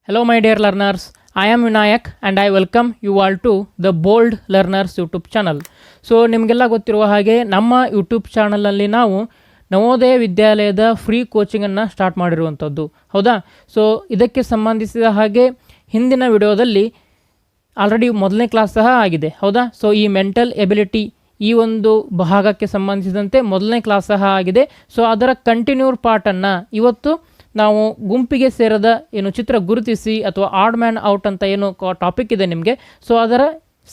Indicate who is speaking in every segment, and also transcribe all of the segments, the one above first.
Speaker 1: Hello my dear learners, I am Vinayak and I welcome you all to the Bold Learners YouTube channel. So ನಿಮಗೆಲ್ಲ ಗೊತ್ತಿರುವ ಹಾಗೆ ನಮ್ಮ YouTube ಚಾನಲಲ್ಲಿ ನಾವು ನವೋದಯ ವಿದ್ಯಾಲಯದ ಫ್ರೀ ಕೋಚಿಂಗನ್ನು ಸ್ಟಾರ್ಟ್ ಮಾಡಿರುವಂಥದ್ದು ಹೌದಾ. ಸೊ ಇದಕ್ಕೆ ಸಂಬಂಧಿಸಿದ ಹಾಗೆ ಹಿಂದಿನ ವಿಡಿಯೋದಲ್ಲಿ ಆಲ್ರೆಡಿ ಮೊದಲನೇ ಕ್ಲಾಸ್ ಸಹ ಆಗಿದೆ ಹೌದಾ. ಸೊ ಈ ಮೆಂಟಲ್ ಎಬಿಲಿಟಿ ಈ ಒಂದು ಭಾಗಕ್ಕೆ ಸಂಬಂಧಿಸಿದಂತೆ ಮೊದಲನೇ ಕ್ಲಾಸ್ ಸಹ ಆಗಿದೆ. ಸೊ ಅದರ ಕಂಟಿನ್ಯೂರ್ ಪಾರ್ಟನ್ನು ಇವತ್ತು ನಾವು ಗುಂಪಿಗೆ ಸೇರದ ಏನು ಚಿತ್ರ ಗುರುತಿಸಿ ಅಥವಾ ಆಡ್ ಮ್ಯಾನ್ ಔಟ್ ಅಂತ ಏನು ಟಾಪಿಕ್ ಇದೆ ನಿಮಗೆ, ಸೊ ಅದರ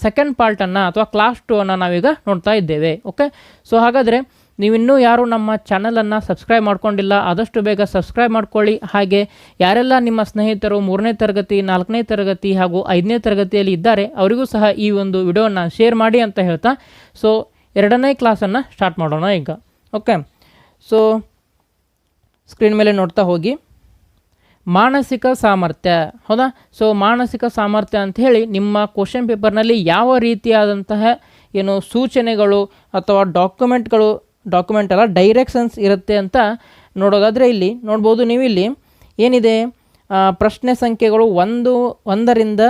Speaker 1: ಸೆಕೆಂಡ್ ಪಾರ್ಟನ್ನು ಅಥವಾ ಕ್ಲಾಸ್ 2 ಅನ್ನು ನಾವೀಗ ನೋಡ್ತಾ ಇದ್ದೇವೆ. ಓಕೆ, ಸೊ ಹಾಗಾದರೆ ನೀವಿನ್ನೂ ಯಾರು ನಮ್ಮ ಚಾನಲನ್ನು ಸಬ್ಸ್ಕ್ರೈಬ್ ಮಾಡ್ಕೊಂಡಿಲ್ಲ ಆದಷ್ಟು ಬೇಗ ಸಬ್ಸ್ಕ್ರೈಬ್ ಮಾಡ್ಕೊಳ್ಳಿ. ಹಾಗೆ ಯಾರೆಲ್ಲ ನಿಮ್ಮ ಸ್ನೇಹಿತರು 3ನೇ ತರಗತಿ 4ನೇ ತರಗತಿ ಹಾಗೂ 5ನೇ ತರಗತಿಯಲ್ಲಿ ಇದ್ದಾರೆ ಅವರಿಗೂ ಸಹ ಈ ಒಂದು ವಿಡಿಯೋನ ಶೇರ್ ಮಾಡಿ ಅಂತ ಹೇಳ್ತಾ ಸೊ 2ನೇ ಕ್ಲಾಸನ್ನು ಸ್ಟಾರ್ಟ್ ಮಾಡೋಣ ಈಗ. ಓಕೆ, ಸೊ ಸ್ಕ್ರೀನ್ ಮೇಲೆ ನೋಡ್ತಾ ಹೋಗಿ. ಮಾನಸಿಕ ಸಾಮರ್ಥ್ಯ ಹೌದಾ. ಸೊ ಮಾನಸಿಕ ಸಾಮರ್ಥ್ಯ ಅಂತ ಹೇಳಿ ನಿಮ್ಮ ಕ್ವಶನ್ ಪೇಪರ್ನಲ್ಲಿ ಯಾವ ರೀತಿಯಾದಂತಹ ಏನು ಸೂಚನೆಗಳು ಅಥವಾ ಡಾಕ್ಯುಮೆಂಟ್ ಅಲ್ಲ ಡೈರೆಕ್ಷನ್ಸ್ ಇರುತ್ತೆ ಅಂತ ನೋಡೋದಾದರೆ ಇಲ್ಲಿ ನೋಡ್ಬೋದು. ನೀವು ಇಲ್ಲಿ ಏನಿದೆ ಪ್ರಶ್ನೆ ಸಂಖ್ಯೆಗಳು 1ರಿಂದ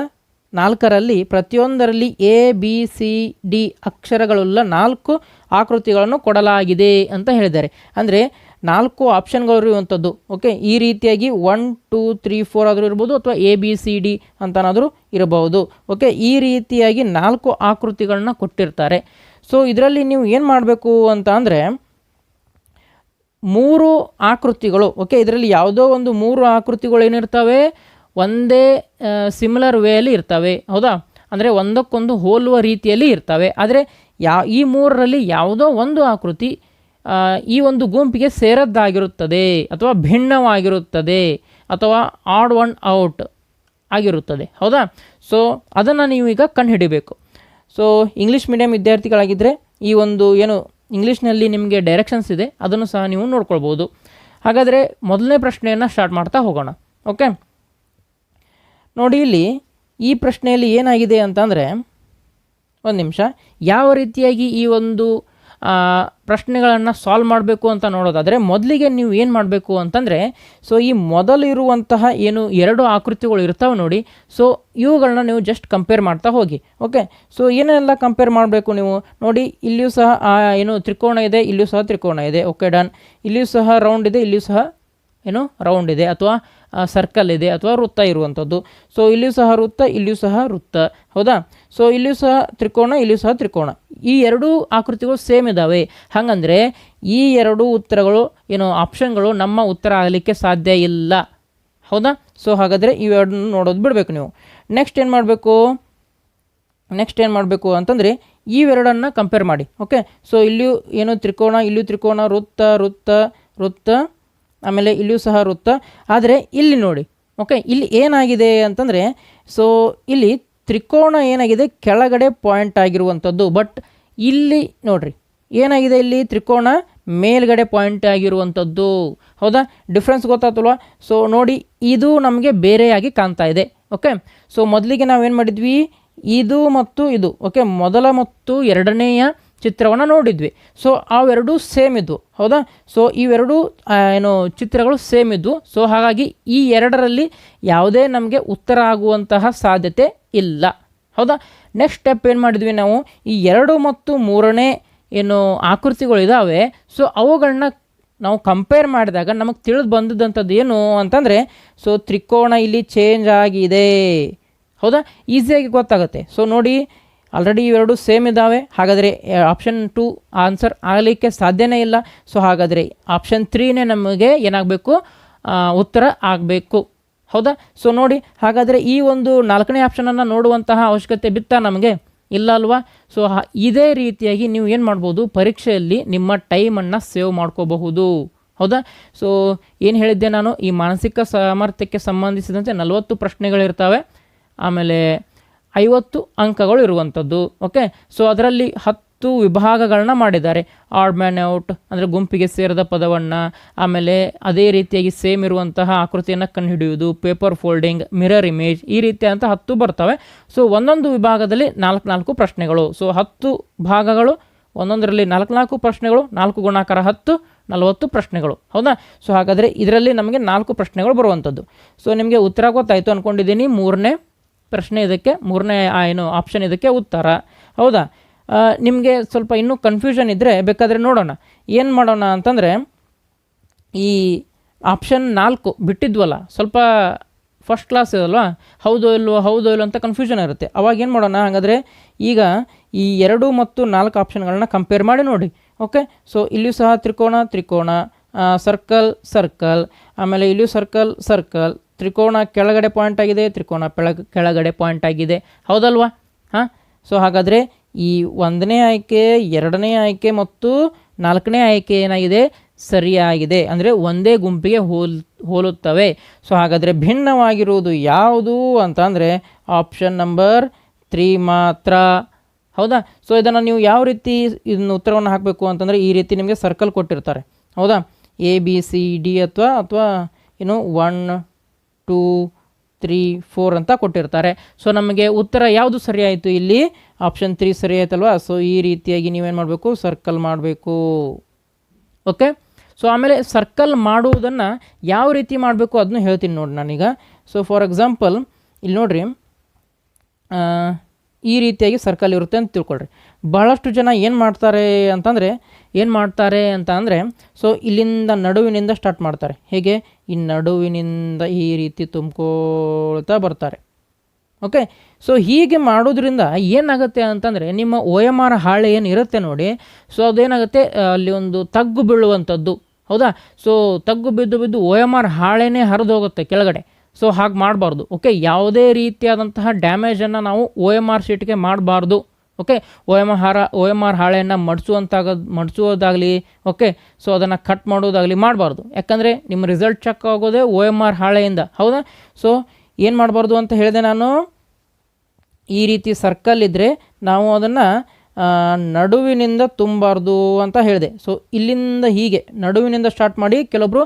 Speaker 1: 4ರಲ್ಲಿ ಪ್ರತಿಯೊಂದರಲ್ಲಿ ABCD ಅಕ್ಷರಗಳುಳ್ಳ 4 ಆಕೃತಿಗಳನ್ನು ಕೊಡಲಾಗಿದೆ ಅಂತ ಹೇಳಿದ್ದಾರೆ. ಅಂದರೆ 4 ಆಪ್ಷನ್ಗಳು ಇರುವಂಥದ್ದು. ಓಕೆ, ಈ ರೀತಿಯಾಗಿ 1 2 3 4 ಆದರೂ ಇರ್ಬೋದು ಅಥವಾ ABCD ಅಂತನಾದರೂ ಇರಬಹುದು. ಓಕೆ, ಈ ರೀತಿಯಾಗಿ 4 ಆಕೃತಿಗಳನ್ನ ಕೊಟ್ಟಿರ್ತಾರೆ. ಸೊ ಇದರಲ್ಲಿ ನೀವು ಏನು ಮಾಡಬೇಕು ಅಂತ ಅಂದರೆ 3 ಆಕೃತಿಗಳು ಓಕೆ ಇದರಲ್ಲಿ ಯಾವುದೋ ಒಂದು 3 ಆಕೃತಿಗಳು ಏನಿರ್ತವೆ ಒಂದೇ ಸಿಮಿಲರ್ ವೇಯಲ್ಲಿ ಇರ್ತವೆ ಹೌದಾ. ಅಂದರೆ ಒಂದಕ್ಕೊಂದು ಹೋಲುವ ರೀತಿಯಲ್ಲಿ ಇರ್ತವೆ. ಆದರೆ ಈ 3ರಲ್ಲಿ ಯಾವುದೋ ಒಂದು ಆಕೃತಿ ಈ ಒಂದು ಗುಂಪಿಗೆ ಸೇರದ್ದಾಗಿರುತ್ತದೆ ಅಥವಾ ಭಿನ್ನವಾಗಿರುತ್ತದೆ ಅಥವಾ ಆಡ್ ಒನ್ ಔಟ್ ಆಗಿರುತ್ತದೆ ಹೌದಾ. ಸೊ ಅದನ್ನು ನೀವು ಈಗ ಕಂಡುಹಿಡಿಬೇಕು. ಸೊ ಇಂಗ್ಲೀಷ್ ಮೀಡಿಯಂ ವಿದ್ಯಾರ್ಥಿಗಳಾಗಿದ್ದರೆ ಈ ಒಂದು ಏನು ಇಂಗ್ಲೀಷ್ನಲ್ಲಿ ನಿಮಗೆ ಡೈರೆಕ್ಷನ್ಸ್ ಇದೆ ಅದನ್ನು ಸಹ ನೀವು ನೋಡ್ಕೊಳ್ಬೋದು. ಹಾಗಾದರೆ ಮೊದಲನೇ ಪ್ರಶ್ನೆಯನ್ನು ಸ್ಟಾರ್ಟ್ ಮಾಡ್ತಾ ಹೋಗೋಣ. ಓಕೆ, ನೋಡಿ ಇಲ್ಲಿ ಈ ಪ್ರಶ್ನೆಯಲ್ಲಿ ಏನಾಗಿದೆ ಅಂತಂದರೆ ಒಂದು ನಿಮಿಷ ಯಾವ ರೀತಿಯಾಗಿ ಈ ಒಂದು ಪ್ರಶ್ನೆಗಳನ್ನು ಸಾಲ್ವ್ ಮಾಡಬೇಕು ಅಂತ ನೋಡೋದಾದರೆ ಮೊದಲಿಗೆ ನೀವು ಏನು ಮಾಡಬೇಕು ಅಂತಂದರೆ ಸೊ ಈ ಮೊದಲಿರುವಂತಹ ಏನು 2 ಆಕೃತಿಗಳು ಇರ್ತಾವೆ ನೋಡಿ. ಸೊ ಇವುಗಳನ್ನ ನೀವು ಜಸ್ಟ್ ಕಂಪೇರ್ ಮಾಡ್ತಾ ಹೋಗಿ. ಓಕೆ, ಸೊ ಏನೆಲ್ಲ ಕಂಪೇರ್ ಮಾಡಬೇಕು ನೀವು ನೋಡಿ. ಇಲ್ಲಿಯೂ ಸಹ ಏನು ತ್ರಿಕೋಣ ಇದೆ, ಇಲ್ಲಿಯೂ ಸಹ ತ್ರಿಕೋಣ ಇದೆ. Okay done. ಇಲ್ಲಿಯೂ ಸಹ ರೌಂಡ್ ಇದೆ, ಇಲ್ಲಿಯೂ ಸಹ ಏನು ರೌಂಡ್ ಇದೆ ಅಥವಾ ಸರ್ಕಲ್ ಇದೆ ಅಥವಾ ವೃತ್ತ ಇರುವಂಥದ್ದು. ಸೊ ಇಲ್ಲಿಯೂ ಸಹ ವೃತ್ತ, ಇಲ್ಲಿಯೂ ಸಹ ವೃತ್ತ ಹೌದಾ. ಸೊ ಇಲ್ಲಿಯೂ ಸಹ ತ್ರಿಕೋಣ, ಇಲ್ಲಿಯೂ ಸಹ ತ್ರಿಕೋಣ. ಈ 2 ಆಕೃತಿಗಳು ಸೇಮ್ ಇದ್ದಾವೆ. ಹಾಗಂದರೆ ಈ 2 ಉತ್ತರಗಳು ಏನು ಆಪ್ಷನ್ಗಳು ನಮ್ಮ ಉತ್ತರ ಆಗಲಿಕ್ಕೆ ಸಾಧ್ಯ ಇಲ್ಲ ಹೌದಾ. ಸೊ ಹಾಗಾದರೆ ಇವೆರಡನ್ನು ನೋಡೋದು ಬಿಡಬೇಕು ನೀವು. ನೆಕ್ಸ್ಟ್ ಏನು ಮಾಡಬೇಕು ಅಂತಂದರೆ ಇವೆರಡನ್ನು ಕಂಪೇರ್ ಮಾಡಿ. ಓಕೆ, ಸೊ ಇಲ್ಲಿಯೂ ಏನು ತ್ರಿಕೋಣ, ಇಲ್ಲಿಯೂ ತ್ರಿಕೋಣ, ವೃತ್ತ ಆಮೇಲೆ ಇಲ್ಲಿಯೂ ಸಹ ವೃತ್ತ. ಆದರೆ ಇಲ್ಲಿ ನೋಡಿ ಓಕೆ ಇಲ್ಲಿ ಏನಾಗಿದೆ ಅಂತಂದರೆ ಸೊ ಇಲ್ಲಿ ತ್ರಿಕೋಣ ಏನಾಗಿದೆ ಕೆಳಗಡೆ ಪಾಯಿಂಟ್ ಆಗಿರುವಂಥದ್ದು. ಬಟ್ ಇಲ್ಲಿ ನೋಡ್ರಿ ಏನಾಗಿದೆ ಇಲ್ಲಿ ತ್ರಿಕೋಣ ಮೇಲ್ಗಡೆ ಪಾಯಿಂಟ್ ಆಗಿರುವಂಥದ್ದು ಹೌದಾ. ಡಿಫ್ರೆನ್ಸ್ ಗೊತ್ತಾಗ್ತಲ್ವಾ. ಸೊ ನೋಡಿ ಇದು ನಮಗೆ ಬೇರೆಯಾಗಿ ಕಾಣ್ತಾ ಇದೆ. ಓಕೆ, ಸೊ ಮೊದಲಿಗೆ ನಾವೇನು ಮಾಡಿದ್ವಿ ಇದು ಮತ್ತು ಇದು ಓಕೆ ಮೊದಲ ಮತ್ತು 2ನೇಯ ಚಿತ್ರವನ್ನು ನೋಡಿದ್ವಿ. ಸೊ ಅವೆರಡೂ ಸೇಮ್ ಇದ್ವು ಹೌದಾ. ಸೊ ಇವೆರಡೂ ಏನು ಚಿತ್ರಗಳು ಸೇಮ್ ಇದ್ವು. ಸೊ ಹಾಗಾಗಿ ಈ 2ರಲ್ಲಿ ಯಾವುದೇ ನಮಗೆ ಉತ್ತರ ಆಗುವಂತಹ ಸಾಧ್ಯತೆ ಇಲ್ಲ ಹೌದಾ. ನೆಕ್ಸ್ಟ್ ಸ್ಟೆಪ್ ಏನು ಮಾಡಿದ್ವಿ ನಾವು ಈ 2 ಮತ್ತು 3ನೇ ಏನು ಆಕೃತಿಗಳು ಇದ್ದಾವೆ ಸೊ ಅವುಗಳನ್ನ ನಾವು ಕಂಪೇರ್ ಮಾಡಿದಾಗ ನಮಗೆ ತಿಳಿದು ಬಂದಿದ್ದಂಥದ್ದು ಏನು ಅಂತಂದರೆ ಸೊ ತ್ರಿಕೋಣ ಇಲ್ಲಿ ಚೇಂಜ್ ಆಗಿದೆ ಹೌದಾ. ಈಸಿಯಾಗಿ ಗೊತ್ತಾಗುತ್ತೆ. ಸೊ ನೋಡಿ ಆಲ್ರೆಡಿ ಇವೆರಡು ಸೇಮ್ ಇದ್ದಾವೆ. ಹಾಗಾದರೆ ಆಪ್ಷನ್ 2 ಆನ್ಸರ್ ಆಗಲಿಕ್ಕೆ ಸಾಧ್ಯನೇ ಇಲ್ಲ. ಸೊ ಹಾಗಾದರೆ ಆಪ್ಷನ್ 3ನೇ ನಮಗೆ ಏನಾಗಬೇಕು ಉತ್ತರ ಆಗಬೇಕು ಹೌದಾ. ಸೊ ನೋಡಿ ಹಾಗಾದರೆ ಈ ಒಂದು 4ನೇ ಆಪ್ಷನನ್ನು ನೋಡುವಂತಹ ಅವಶ್ಯಕತೆ ಬಿತ್ತಾ ನಮಗೆ ಇಲ್ಲ ಅಲ್ವಾ. ಸೊ ಇದೇ ರೀತಿಯಾಗಿ ನೀವು ಏನು ಮಾಡ್ಬೋದು ಪರೀಕ್ಷೆಯಲ್ಲಿ ನಿಮ್ಮ ಟೈಮನ್ನು ಸೇವ್ ಮಾಡ್ಕೋಬಹುದು ಹೌದಾ. ಸೊ ಏನು ಹೇಳಿದ್ದೆ ನಾನು ಈ ಮಾನಸಿಕ ಸಾಮರ್ಥ್ಯಕ್ಕೆ ಸಂಬಂಧಿಸಿದಂತೆ 40 ಪ್ರಶ್ನೆಗಳಿರ್ತವೆ, ಆಮೇಲೆ 50 ಅಂಕಗಳು ಇರುವಂಥದ್ದು. ಓಕೆ, ಸೊ ಅದರಲ್ಲಿ 10 ವಿಭಾಗಗಳನ್ನ ಮಾಡಿದ್ದಾರೆ. ಆಡ್ ಮ್ಯಾನ್ ಔಟ್ ಅಂದರೆ ಗುಂಪಿಗೆ ಸೇರಿದ ಪದವನ್ನು, ಆಮೇಲೆ ಅದೇ ರೀತಿಯಾಗಿ ಸೇಮ್ ಇರುವಂತಹ ಆಕೃತಿಯನ್ನು ಕಂಡುಹಿಡಿಯುವುದು, ಪೇಪರ್ ಫೋಲ್ಡಿಂಗ್, ಮಿರರ್ ಇಮೇಜ್ ಈ ರೀತಿಯಾದಂಥ 10 ಬರ್ತವೆ. ಸೊ ಒಂದೊಂದು ವಿಭಾಗದಲ್ಲಿ 4 ಪ್ರಶ್ನೆಗಳು. ಸೊ 10 ಭಾಗಗಳು, ಒಂದೊಂದರಲ್ಲಿ 4 ಪ್ರಶ್ನೆಗಳು, 4 ಗುಣಾಕಾರ 10 40 ಪ್ರಶ್ನೆಗಳು. ಹೌದಾ? ಸೊ ಹಾಗಾದರೆ ಇದರಲ್ಲಿ ನಮಗೆ 4 ಪ್ರಶ್ನೆಗಳು ಬರುವಂಥದ್ದು. ಸೊ ನಿಮಗೆ ಉತ್ತರ ಗೊತ್ತಾಯಿತು ಅಂದ್ಕೊಂಡಿದ್ದೀನಿ. ಮೂರನೇ ಪ್ರಶ್ನೆ ಇದಕ್ಕೆ, ಮೂರನೇ ಏನು ಆಪ್ಷನ್ ಇದಕ್ಕೆ ಉತ್ತರ. ಹೌದಾ? ನಿಮಗೆ ಸ್ವಲ್ಪ ಇನ್ನೂ ಕನ್ಫ್ಯೂಷನ್ ಇದ್ದರೆ ಬೇಕಾದರೆ ನೋಡೋಣ. ಏನು ಮಾಡೋಣ ಅಂತಂದರೆ, ಈ ಆಪ್ಷನ್ 4 ಬಿಟ್ಟಿದ್ವಲ್ಲ, ಸ್ವಲ್ಪ ಫಸ್ಟ್ ಕ್ಲಾಸ್ ಇದಲ್ವಾ, ಹೌದೋ ಇಲ್ವೋ ಅಂತ ಕನ್ಫ್ಯೂಷನ್ ಇರುತ್ತೆ. ಅವಾಗ ಏನು ಮಾಡೋಣ, ಹಾಗಾದರೆ ಈಗ ಈ 2 ಮತ್ತು 4 ಆಪ್ಷನ್ಗಳನ್ನ ಕಂಪೇರ್ ಮಾಡಿ ನೋಡಿ. ಓಕೆ, ಸೊ ಇಲ್ಲಿಯೂ ಸಹ ತ್ರಿಕೋಣ, ಸರ್ಕಲ್, ಆಮೇಲೆ ಇಲ್ಲಿಯೂ ಸರ್ಕಲ್, ತ್ರಿಕೋಣ ಕೆಳಗಡೆ ಪಾಯಿಂಟ್ ಆಗಿದೆ, ತ್ರಿಕೋಣ ಕೆಳಗಡೆ ಪಾಯಿಂಟ್ ಆಗಿದೆ. ಹೌದಲ್ವಾ? ಹಾಂ, ಸೊ ಹಾಗಾದರೆ ಈ 1ನೇ ಆಯ್ಕೆ, 2ನೇ ಆಯ್ಕೆ ಮತ್ತು 4ನೇ ಆಯ್ಕೆ ಏನಾಗಿದೆ, ಸರಿಯಾಗಿದೆ. ಅಂದರೆ ಒಂದೇ ಗುಂಪಿಗೆ ಹೋಲುತ್ತವೆ. ಸೊ ಹಾಗಾದರೆ ಭಿನ್ನವಾಗಿರುವುದು ಯಾವುದು ಅಂತಂದರೆ ಆಪ್ಷನ್ ನಂಬರ್ 3 ಮಾತ್ರ. ಹೌದಾ? ಸೊ ಇದನ್ನು ನೀವು ಯಾವ ರೀತಿ ಇದನ್ನು ಉತ್ತರವನ್ನು ಹಾಕಬೇಕು ಅಂತಂದರೆ, ಈ ರೀತಿ ನಿಮಗೆ ಸರ್ಕಲ್ ಕೊಟ್ಟಿರ್ತಾರೆ. ಹೌದಾ? ABCD ಅಥವಾ ಏನು 1 2 3 4 ಅಂತ ಕೊಟ್ಟಿರ್ತಾರೆ. ಸೊ ನಮಗೆ ಉತ್ತರ ಯಾವುದು ಸರಿಯಾಯಿತು? ಇಲ್ಲಿ ಆಪ್ಷನ್ 3 ಸರಿಯಾಯ್ತಲ್ವಾ? ಸೊ ಈ ರೀತಿಯಾಗಿ ನೀವೇನು ಮಾಡಬೇಕು, ಸರ್ಕಲ್ ಮಾಡಬೇಕು. ಓಕೆ, ಸೊ ಆಮೇಲೆ ಸರ್ಕಲ್ ಮಾಡುವುದನ್ನು ಯಾವ ರೀತಿ ಮಾಡಬೇಕು ಅದನ್ನು ಹೇಳ್ತೀನಿ ನೋಡಿ ನಾನೀಗ. ಸೊ ಫಾರ್ ಎಕ್ಸಾಂಪಲ್ ಇಲ್ಲಿ ನೋಡಿರಿ, ಈ ರೀತಿಯಾಗಿ ಸರ್ಕಲ್ ಇರುತ್ತೆ ಅಂತ ತಿಳ್ಕೊಳ್ರಿ. ಬಹಳಷ್ಟು ಜನ ಏನು ಮಾಡ್ತಾರೆ ಅಂತ ಅಂದರೆ ಸೊ ಇಲ್ಲಿಂದ ನಡುವಿನಿಂದ ಸ್ಟಾರ್ಟ್ ಮಾಡ್ತಾರೆ. ಹೇಗೆ? ಈ ನಡುವಿನಿಂದ ಈ ರೀತಿ ತುಂಬ್ಕೊಳ್ತಾ ಬರ್ತಾರೆ. ಓಕೆ, ಸೊ ಹೀಗೆ ಮಾಡೋದ್ರಿಂದ ಏನಾಗುತ್ತೆ ಅಂತಂದರೆ, ನಿಮ್ಮ OMR ಹಾಳೆ ಏನು ಇರುತ್ತೆ ನೋಡಿ, ಸೊ ಅದೇನಾಗುತ್ತೆ, ಅಲ್ಲಿ ಒಂದು ತಗ್ಗು ಬೀಳುವಂಥದ್ದು. ಹೌದಾ? ಸೊ ತಗ್ಗು ಬಿದ್ದು OMR ಹಾಳೆನೇ ಹರಿದು ಹೋಗುತ್ತೆ ಕೆಳಗಡೆ. ಸೊ ಹಾಗೆ ಮಾಡಬಾರ್ದು. ಓಕೆ, ಯಾವುದೇ ರೀತಿಯಾದಂತಹ ಡ್ಯಾಮೇಜನ್ನು ನಾವು OMR ಶೀಟ್ಗೆ ಮಾಡಬಾರ್ದು. ಓಕೆ, OMR ಹಾಳೆಯನ್ನು ಮಡಿಸುವುದಾಗಲಿ, ಓಕೆ, ಸೊ ಅದನ್ನು ಕಟ್ ಮಾಡೋದಾಗಲಿ ಮಾಡಬಾರ್ದು. ಯಾಕಂದರೆ ನಿಮ್ಮ ರಿಸಲ್ಟ್ ಚೆಕ್ ಆಗೋದೇ OMR ಹಾಳೆಯಿಂದ. ಹೌದಾ? ಸೊ ಏನು ಮಾಡಬಾರ್ದು ಅಂತ ಹೇಳಿದೆ ನಾನು, ಈ ರೀತಿ ಸರ್ಕಲ್ ಇದ್ದರೆ ನಾವು ಅದನ್ನು ನಡುವಿನಿಂದ ತುಂಬಾರ್ದು ಅಂತ ಹೇಳಿದೆ. ಸೊ ಇಲ್ಲಿಂದ ಹೀಗೆ ನಡುವಿನಿಂದ ಸ್ಟಾರ್ಟ್ ಮಾಡಿ ಕೆಲವೊಬ್ಬರು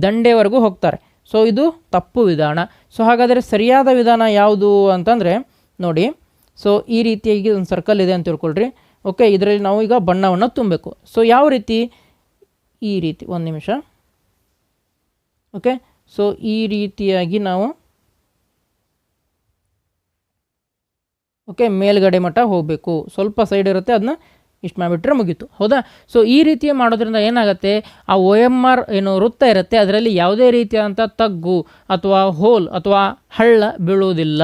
Speaker 1: ದಂಡೆವರೆಗೂ ಹೋಗ್ತಾರೆ. ಸೊ ಇದು ತಪ್ಪು ವಿಧಾನ. ಸೊ ಹಾಗಾದರೆ ಸರಿಯಾದ ವಿಧಾನ ಯಾವುದು ಅಂತಂದರೆ ನೋಡಿ, ಸೊ ಈ ರೀತಿಯಾಗಿ ಒಂದು ಸರ್ಕಲ್ ಇದೆ ಅಂತ ತಿಳ್ಕೊಳ್ರಿ. ಓಕೆ, ಇದರಲ್ಲಿ ನಾವು ಈಗ ಬಣ್ಣವನ್ನು ತುಂಬಬೇಕು. ಸೊ ಯಾವ ರೀತಿ? ಈ ರೀತಿ, ಒಂದು ನಿಮಿಷ. ಓಕೆ, ಸೊ ಈ ರೀತಿಯಾಗಿ ನಾವು ಮೇಲ್ಗಡೆ ಮಟ್ಟ ಹೋಗಬೇಕು. ಸ್ವಲ್ಪ ಸೈಡ್ ಇರುತ್ತೆ, ಅದನ್ನ ಇಷ್ಟು ಮಾಡಿಬಿಟ್ರೆ ಮುಗೀತು. ಹೌದಾ? ಸೊ ಈ ರೀತಿ ಮಾಡೋದ್ರಿಂದ ಏನಾಗುತ್ತೆ, ಆ OMR ಏನು ವೃತ್ತ ಇರುತ್ತೆ ಅದರಲ್ಲಿ ಯಾವುದೇ ರೀತಿಯಾದಂಥ ತಗ್ಗು ಅಥವಾ ಹೋಲ್ ಅಥವಾ ಹಳ್ಳ ಬೀಳುವುದಿಲ್ಲ.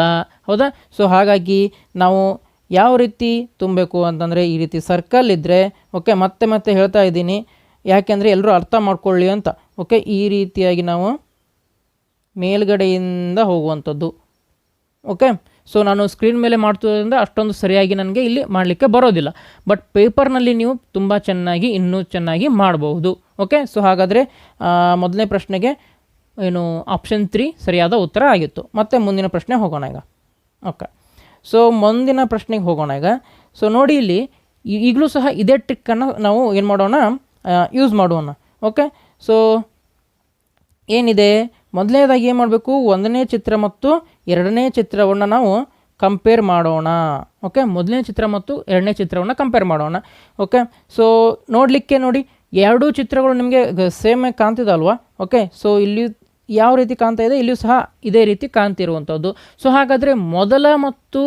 Speaker 1: ಹೌದಾ? ಸೊ ಹಾಗಾಗಿ ನಾವು ಯಾವ ರೀತಿ ತುಂಬಬೇಕು ಅಂತಂದರೆ, ಈ ರೀತಿ ಸರ್ಕಲ್ ಇದ್ದರೆ, ಓಕೆ, ಮತ್ತೆ ಹೇಳ್ತಾ ಇದ್ದೀನಿ ಯಾಕೆಂದರೆ ಎಲ್ಲರೂ ಅರ್ಥ ಮಾಡ್ಕೊಳ್ಳಿ ಅಂತ. ಓಕೆ, ಈ ರೀತಿಯಾಗಿ ನಾವು ಮೇಲ್ಗಡೆಯಿಂದ ಹೋಗುವಂಥದ್ದು. ಓಕೆ, ಸೊ ನಾನು ಸ್ಕ್ರೀನ್ ಮೇಲೆ ಮಾಡ್ತಿರೋದ್ರಿಂದ ಅಷ್ಟೊಂದು ಸರಿಯಾಗಿ ನನಗೆ ಇಲ್ಲಿ ಮಾಡಲಿಕ್ಕೆ ಬರೋದಿಲ್ಲ. ಬಟ್ ಪೇಪರ್ನಲ್ಲಿ ನೀವು ತುಂಬ ಇನ್ನೂ ಚೆನ್ನಾಗಿ ಮಾಡಬಹುದು. ಓಕೆ, ಸೊ ಹಾಗಾದರೆ ಮೊದಲನೇ ಪ್ರಶ್ನೆಗೆ ಏನು ಆಪ್ಷನ್ 3 ಸರಿಯಾದ ಉತ್ತರ ಆಗಿತ್ತು. ಮತ್ತು ಮುಂದಿನ ಪ್ರಶ್ನೆ ಹೋಗೋಣ ಈಗ. ಓಕೆ, ಸೊ ಮುಂದಿನ ಪ್ರಶ್ನೆಗೆ ಹೋಗೋಣ ಈಗ. ಸೊ ನೋಡಿ, ಇಲ್ಲಿ ಈಗಲೂ ಸಹ ಇದೇ ಟ್ರಿಕ್ಕನ್ನು ನಾವು ಏನು ಮಾಡೋಣ, ಯೂಸ್ ಮಾಡೋಣ. ಓಕೆ, ಸೊ ಏನಿದೆ, ಮೊದಲನೇದಾಗಿ ಏನು ಮಾಡಬೇಕು, 1ನೇ ಚಿತ್ರ ಮತ್ತು 2ನೇ ಚಿತ್ರವನ್ನು ನಾವು ಕಂಪೇರ್ ಮಾಡೋಣ. ಓಕೆ, ಮೊದಲನೇ ಚಿತ್ರ ಮತ್ತು 2ನೇ ಚಿತ್ರವನ್ನು ಕಂಪೇರ್ ಮಾಡೋಣ. ಓಕೆ, ಸೊ ನೋಡಲಿಕ್ಕೆ ನೋಡಿ, ಎರಡೂ ಚಿತ್ರಗಳು ನಿಮಗೆ ಸೇಮ್ ಕಾಣ್ತಿದಲ್ವಾ? ಓಕೆ, ಸೊ ಇಲ್ಲಿ ಯಾವ ರೀತಿ ಕಾಣ್ತಾ ಇದೆ, ಇಲ್ಲಿಯೂ ಸಹ ಇದೇ ರೀತಿ ಕಾಣ್ತಿರುವಂಥದ್ದು. ಸೊ ಹಾಗಾದರೆ ಮೊದಲ ಮತ್ತು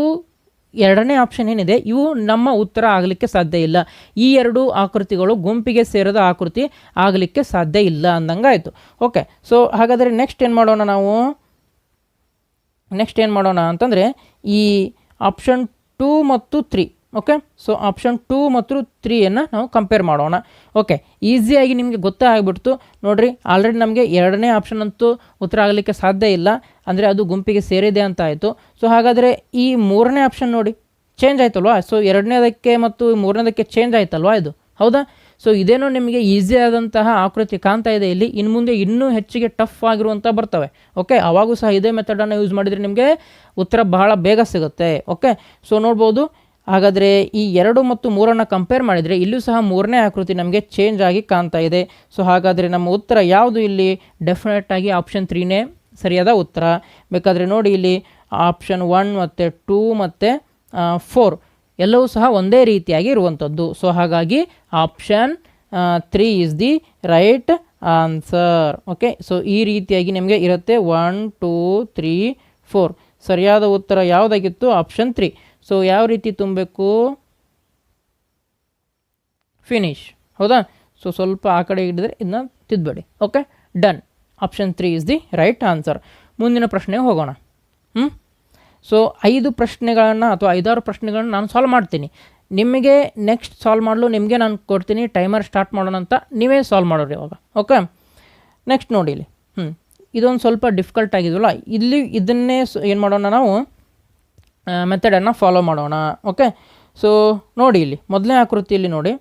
Speaker 1: 2ನೇ ಆಪ್ಷನ್ ಏನಿದೆ, ಇವು ನಮ್ಮ ಉತ್ತರ ಆಗಲಿಕ್ಕೆ ಸಾಧ್ಯ ಇಲ್ಲ. ಈ ಎರಡು ಆಕೃತಿಗಳು ಗುಂಪಿಗೆ ಸೇರಿದ ಆಕೃತಿ ಆಗಲಿಕ್ಕೆ ಸಾಧ್ಯ ಇಲ್ಲ ಅಂದಂಗೆ ಆಯಿತು. ಓಕೆ, ಸೊ ಹಾಗಾದರೆ ನೆಕ್ಸ್ಟ್ ಏನು ಮಾಡೋಣ ಅಂತಂದರೆ, ಈ ಆಪ್ಷನ್ 2 ಮತ್ತು 3. ಓಕೆ, ಸೊ ಆಪ್ಷನ್ 2 ಮತ್ತು 3ಯನ್ನು ನಾವು ಕಂಪೇರ್ ಮಾಡೋಣ. ಓಕೆ, ಈಸಿಯಾಗಿ ನಿಮಗೆ ಗೊತ್ತಾಗ್ಬಿಡ್ತು ನೋಡಿರಿ. ಆಲ್ರೆಡಿ ನಮಗೆ 2ನೇ ಆಪ್ಷನ್ ಅಂತೂ ಉತ್ತರ ಆಗಲಿಕ್ಕೆ ಸಾಧ್ಯ ಇಲ್ಲ, ಅಂದರೆ ಅದು ಗುಂಪಿಗೆ ಸೇರಿದೆ ಅಂತ ಆಯಿತು. ಸೊ ಹಾಗಾದರೆ ಈ 3ನೇ ಆಪ್ಷನ್ ನೋಡಿ, ಚೇಂಜ್ ಆಯ್ತಲ್ವಾ? ಸೊ 2ನೇದಕ್ಕೆ ಮತ್ತು 3ನೇದಕ್ಕೆ ಚೇಂಜ್ ಆಯ್ತಲ್ವಾ ಇದು? ಹೌದಾ? ಸೊ ಇದೇನೋ ನಿಮಗೆ ಈಸಿ ಆದಂತಹ ಆಕೃತಿ ಕಾಣ್ತಾ ಇದೆ ಇಲ್ಲಿ. ಇನ್ನು ಮುಂದೆ ಇನ್ನೂ ಹೆಚ್ಚಿಗೆ ಟಫ್ ಆಗಿರುವಂಥ ಬರ್ತವೆ. ಓಕೆ, ಆವಾಗೂ ಸಹ ಇದೇ ಮೆಥಡನ್ನು ಯೂಸ್ ಮಾಡಿದರೆ ನಿಮಗೆ ಉತ್ತರ ಬಹಳ ಬೇಗ ಸಿಗುತ್ತೆ. ಓಕೆ, ಸೊ ನೋಡ್ಬೋದು. ಹಾಗಾದರೆ ಈ 2 ಮತ್ತು 3ನ್ನು ಕಂಪೇರ್ ಮಾಡಿದರೆ ಇಲ್ಲೂ ಸಹ 3ನೇ ಆಕೃತಿ ನಮಗೆ ಚೇಂಜ್ ಆಗಿ ಕಾಣ್ತಾ ಇದೆ. ಸೊ ಹಾಗಾದರೆ ನಮ್ಮ ಉತ್ತರ ಯಾವುದು ಇಲ್ಲಿ? ಡೆಫಿನೆಟ್ಟಾಗಿ ಆಪ್ಷನ್ 3ನೇ ಸರಿಯಾದ ಉತ್ತರ. ಬೇಕಾದರೆ ನೋಡಿ, ಇಲ್ಲಿ ಆಪ್ಷನ್ 1 ಮತ್ತು 2 ಮತ್ತು 4 ಎಲ್ಲವೂ ಸಹ ಒಂದೇ ರೀತಿಯಾಗಿ ಇರುವಂಥದ್ದು. ಸೊ ಹಾಗಾಗಿ option 3 is the right answer. Okay, so ಈ ರೀತಿಯಾಗಿ ನಿಮಗೆ ಇರುತ್ತೆ 1 2 3 4. ಸರಿಯಾದ ಉತ್ತರ ಯಾವುದಾಗಿತ್ತು? ಆಪ್ಷನ್ 3. ಸೊ ಯಾವ ರೀತಿ ತುಂಬಬೇಕು? ಫಿನಿಶ್. ಹೌದಾ? ಸೊ ಸ್ವಲ್ಪ ಆ ಕಡೆ ಹಿಡಿದ್ರೆ ಇದನ್ನ ತಿದ್ದಬೇಡಿ. Okay, done. Option 3 is the right answer. ಮುಂದಿನ ಪ್ರಶ್ನೆಗೆ ಹೋಗೋಣ. ಸೊ 5 ಪ್ರಶ್ನೆಗಳನ್ನು ಅಥವಾ 5-6 ಪ್ರಶ್ನೆಗಳನ್ನು ನಾನು ಸಾಲ್ವ್ ಮಾಡ್ತೀನಿ. ನಿಮಗೆ ನೆಕ್ಸ್ಟ್ ಸಾಲ್ವ್ ಮಾಡಲು ನಿಮಗೆ ನಾನು ಕೊಡ್ತೀನಿ. ಟೈಮರ್ ಸ್ಟಾರ್ಟ್ ಮಾಡೋಣ ಅಂತ ನೀವೇ ಸಾಲ್ವ್ ಮಾಡೋರಿ ಇವಾಗ. ಓಕೆ, ನೆಕ್ಸ್ಟ್ ನೋಡಿ ಇಲ್ಲಿ. ಇದೊಂದು ಸ್ವಲ್ಪ ಡಿಫಿಕಲ್ಟ್ ಆಗಿದ್ವಲ್ಲ, ಇಲ್ಲಿ ಇದನ್ನೇ ಏನು ಮಾಡೋಣ, ನಾವು ಮೆಥಡನ್ನು ಫಾಲೋ ಮಾಡೋಣ. ಓಕೆ, ಸೊ ನೋಡಿ ಇಲ್ಲಿ ಮೊದಲನೇ ಆಕೃತಿಯಲ್ಲಿ ನೋಡಿ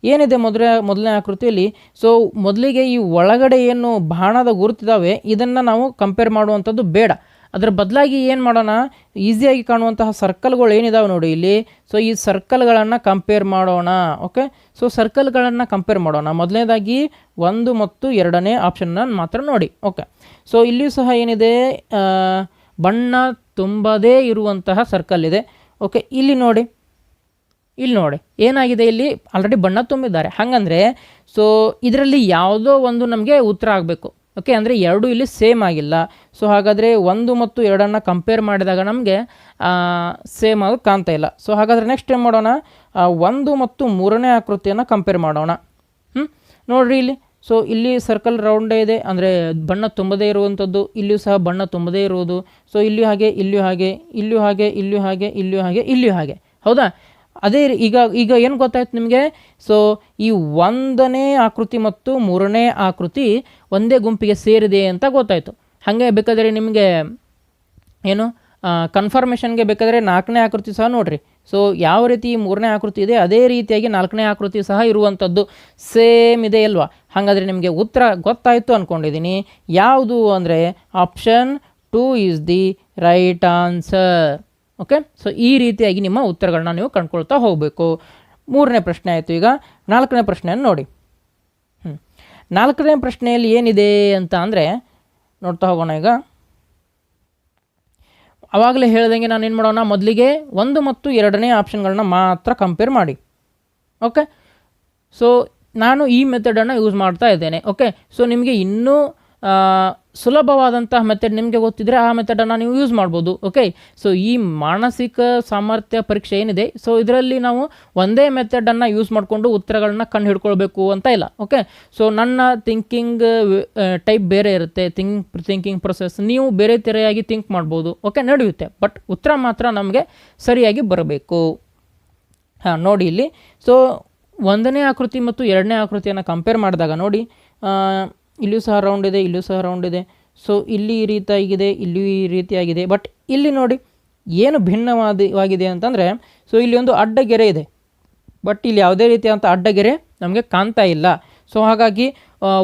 Speaker 1: ಏನಿದೆ. ಮೊದಲನೇ ಆಕೃತಿಯಲ್ಲಿ ಸೊ ಮೊದಲಿಗೆ ಈ ಒಳಗಡೆ ಏನು ಬಾಣದ ಗುರುತಿದ್ದಾವೆ ಇದನ್ನು ನಾವು ಕಂಪೇರ್ ಮಾಡುವಂಥದ್ದು ಬೇಡ. ಅದರ ಬದಲಾಗಿ ಏನು ಮಾಡೋಣ, ಈಸಿಯಾಗಿ ಕಾಣುವಂತಹ ಸರ್ಕಲ್ಗಳು ಏನಿದಾವೆ ನೋಡಿ ಇಲ್ಲಿ. ಸೊ ಈ ಸರ್ಕಲ್ಗಳನ್ನು ಕಂಪೇರ್ ಮಾಡೋಣ. ಓಕೆ, ಸೊ ಸರ್ಕಲ್ಗಳನ್ನು ಕಂಪೇರ್ ಮಾಡೋಣ. ಮೊದಲನೇದಾಗಿ 1 ಮತ್ತು 2ನೇ ಆಪ್ಷನ್ನ ಮಾತ್ರ ನೋಡಿ. ಓಕೆ, ಸೊ ಇಲ್ಲಿಯೂ ಸಹ ಏನಿದೆ, ಬಣ್ಣ ತುಂಬದೇ ಇರುವಂತಹ ಸರ್ಕಲ್ ಇದೆ. ಓಕೆ, ಇಲ್ಲಿ ನೋಡಿ ಏನಾಗಿದೆ, ಇಲ್ಲಿ ಆಲ್ರೆಡಿ ಬಣ್ಣ ತುಂಬಿದ್ದಾರೆ. ಹಾಗಂದರೆ ಸೊ ಇದರಲ್ಲಿ ಯಾವುದೋ ಒಂದು ನಮಗೆ ಉತ್ತರ ಆಗಬೇಕು. ಓಕೆ, ಅಂದರೆ ಎರಡು ಇಲ್ಲಿ ಸೇಮ್ ಆಗಿಲ್ಲ. ಸೊ ಹಾಗಾದರೆ 1 ಮತ್ತು 2ಅನ್ನು ಕಂಪೇರ್ ಮಾಡಿದಾಗ ನಮಗೆ ಸೇಮ್ ಆಗಿ ಕಾಣ್ತಾ ಇಲ್ಲ. ಸೊ ಹಾಗಾದರೆ ನೆಕ್ಸ್ಟ್ ಏನು ಮಾಡೋಣ, 1 ಮತ್ತು 3ನೇ ಆಕೃತಿಯನ್ನು ಕಂಪೇರ್ ಮಾಡೋಣ. ನೋಡಿರಿ ಇಲ್ಲಿ. ಸೊ ಇಲ್ಲಿ ಸರ್ಕಲ್ ರೌಂಡೇ ಇದೆ, ಅಂದರೆ ಬಣ್ಣ ತುಂಬದೇ ಇರುವಂಥದ್ದು. ಇಲ್ಲಿಯೂ ಸಹ ಬಣ್ಣ ತುಂಬದೇ ಇರುವುದು. ಸೊ ಇಲ್ಲಿಯೂ ಹಾಗೆ, ಇಲ್ಲಿಯೂ ಹಾಗೆ, ಇಲ್ಲಿಯೂ ಹಾಗೆ, ಇಲ್ಲಿಯೂ ಹಾಗೆ, ಇಲ್ಲಿಯೂ ಹಾಗೆ, ಇಲ್ಲಿಯೂ ಹಾಗೆ. ಹೌದಾ? ಅದೇ ಈಗ ಏನು ಗೊತ್ತಾಯ್ತು ನಿಮಗೆ? ಸೊ ಈ 1ನೇ ಆಕೃತಿ ಮತ್ತು 3ನೇ ಆಕೃತಿ ಒಂದೇ ಗುಂಪಿಗೆ ಸೇರಿದೆ ಅಂತ ಗೊತ್ತಾಯಿತು. ಹಾಗೆ ಬೇಕಾದರೆ ನಿಮಗೆ ಏನು ಕನ್ಫರ್ಮೇಷನ್ಗೆ ಬೇಕಾದರೆ 4ನೇ ಆಕೃತಿ ಸಹ ನೋಡಿರಿ. ಸೊ ಯಾವ ರೀತಿ 3ನೇ ಆಕೃತಿ ಇದೆ ಅದೇ ರೀತಿಯಾಗಿ 4ನೇ ಆಕೃತಿ ಸಹ ಇರುವಂಥದ್ದು ಸೇಮ್ ಇದೆ ಅಲ್ವಾ? ಹಾಗಾದರೆ ನಿಮಗೆ ಉತ್ತರ ಗೊತ್ತಾಯಿತು ಅಂದ್ಕೊಂಡಿದ್ದೀನಿ. ಯಾವುದು ಅಂದರೆ option 2 is the right answer. Okay, so ಈ ರೀತಿಯಾಗಿ ನಿಮ್ಮ ಉತ್ತರಗಳನ್ನ ನೀವು ಕಂಡುಕೊಳ್ತಾ ಹೋಗಬೇಕು. 3ನೇ ಪ್ರಶ್ನೆ ಆಯಿತು. ಈಗ 4ನೇ ಪ್ರಶ್ನೆಯನ್ನು ನೋಡಿ. 4ನೇ ಪ್ರಶ್ನೆಯಲ್ಲಿ ಏನಿದೆ ಅಂತ ಅಂದರೆ ನೋಡ್ತಾ ಹೋಗೋಣ. ಈಗ ಆವಾಗಲೇ ಹೇಳ್ದಂಗೆ ನಾನು ಏನು ಮಾಡೋಣ, ಮೊದಲಿಗೆ 1 ಮತ್ತು 2ನೇ ಆಪ್ಷನ್ಗಳನ್ನ ಮಾತ್ರ ಕಂಪೇರ್ ಮಾಡಿ. ಓಕೆ, ಸೊ ನಾನು ಈ ಮೆಥಡನ್ನು ಯೂಸ್ ಮಾಡ್ತಾ ಇದ್ದೇನೆ. ಓಕೆ, ಸೊ ನಿಮಗೆ ಇನ್ನೂ ಸುಲಭವಾದಂತಹ ಮೆಥಡ್ ನಿಮಗೆ ಗೊತ್ತಿದ್ದರೆ ಆ ಮೆಥಡನ್ನು ನೀವು ಯೂಸ್ ಮಾಡ್ಬೋದು. ಓಕೆ, ಸೊ ಈ ಮಾನಸಿಕ ಸಾಮರ್ಥ್ಯ ಪರೀಕ್ಷೆ ಏನಿದೆ, ಸೊ ಇದರಲ್ಲಿ ನಾವು ಒಂದೇ ಮೆಥಡನ್ನು ಯೂಸ್ ಮಾಡಿಕೊಂಡು ಉತ್ತರಗಳನ್ನ ಕಂಡು ಹಿಡ್ಕೊಳ್ಬೇಕು ಅಂತ ಇಲ್ಲ. ಓಕೆ, ಸೊ ನನ್ನ ಥಿಂಕಿಂಗ್ ಟೈಪ್ ಬೇರೆ ಇರುತ್ತೆ, ಥಿಂಕಿಂಗ್ ಪ್ರೊಸೆಸ್ ನೀವು ಬೇರೆ ತೆರೆಯಾಗಿ ಥಿಂಕ್ ಮಾಡ್ಬೋದು. ಓಕೆ, ನಡೆಯುತ್ತೆ, ಬಟ್ ಉತ್ತರ ಮಾತ್ರ ನಮಗೆ ಸರಿಯಾಗಿ ಬರಬೇಕು. ನೋಡಿ ಇಲ್ಲಿ. ಸೊ 1ನೇ ಆಕೃತಿ ಮತ್ತು 2ನೇ ಆಕೃತಿಯನ್ನು ಕಂಪೇರ್ ಮಾಡಿದಾಗ ನೋಡಿ, ಇಲ್ಲಿಯೂ ಸಹ ರೌಂಡ್ ಇದೆ, ಇಲ್ಲಿಯೂ ಸಹ ರೌಂಡ್ ಇದೆ. ಸೊ ಇಲ್ಲಿ ಈ ರೀತಿಯಾಗಿದೆ, ಇಲ್ಲಿಯೂ ಈ ರೀತಿಯಾಗಿದೆ. ಬಟ್ ಇಲ್ಲಿ ನೋಡಿ ಏನು ಭಿನ್ನವಾಗಿದೆ ಅಂತಂದರೆ, ಸೊ ಇಲ್ಲಿ ಒಂದು ಅಡ್ಡಗೆರೆ ಇದೆ, ಬಟ್ ಇಲ್ಲಿ ಯಾವುದೇ ರೀತಿಯಾದಂಥ ಅಡ್ಡಗೆರೆ ನಮಗೆ ಕಾಣ್ತಾ ಇಲ್ಲ. ಸೊ ಹಾಗಾಗಿ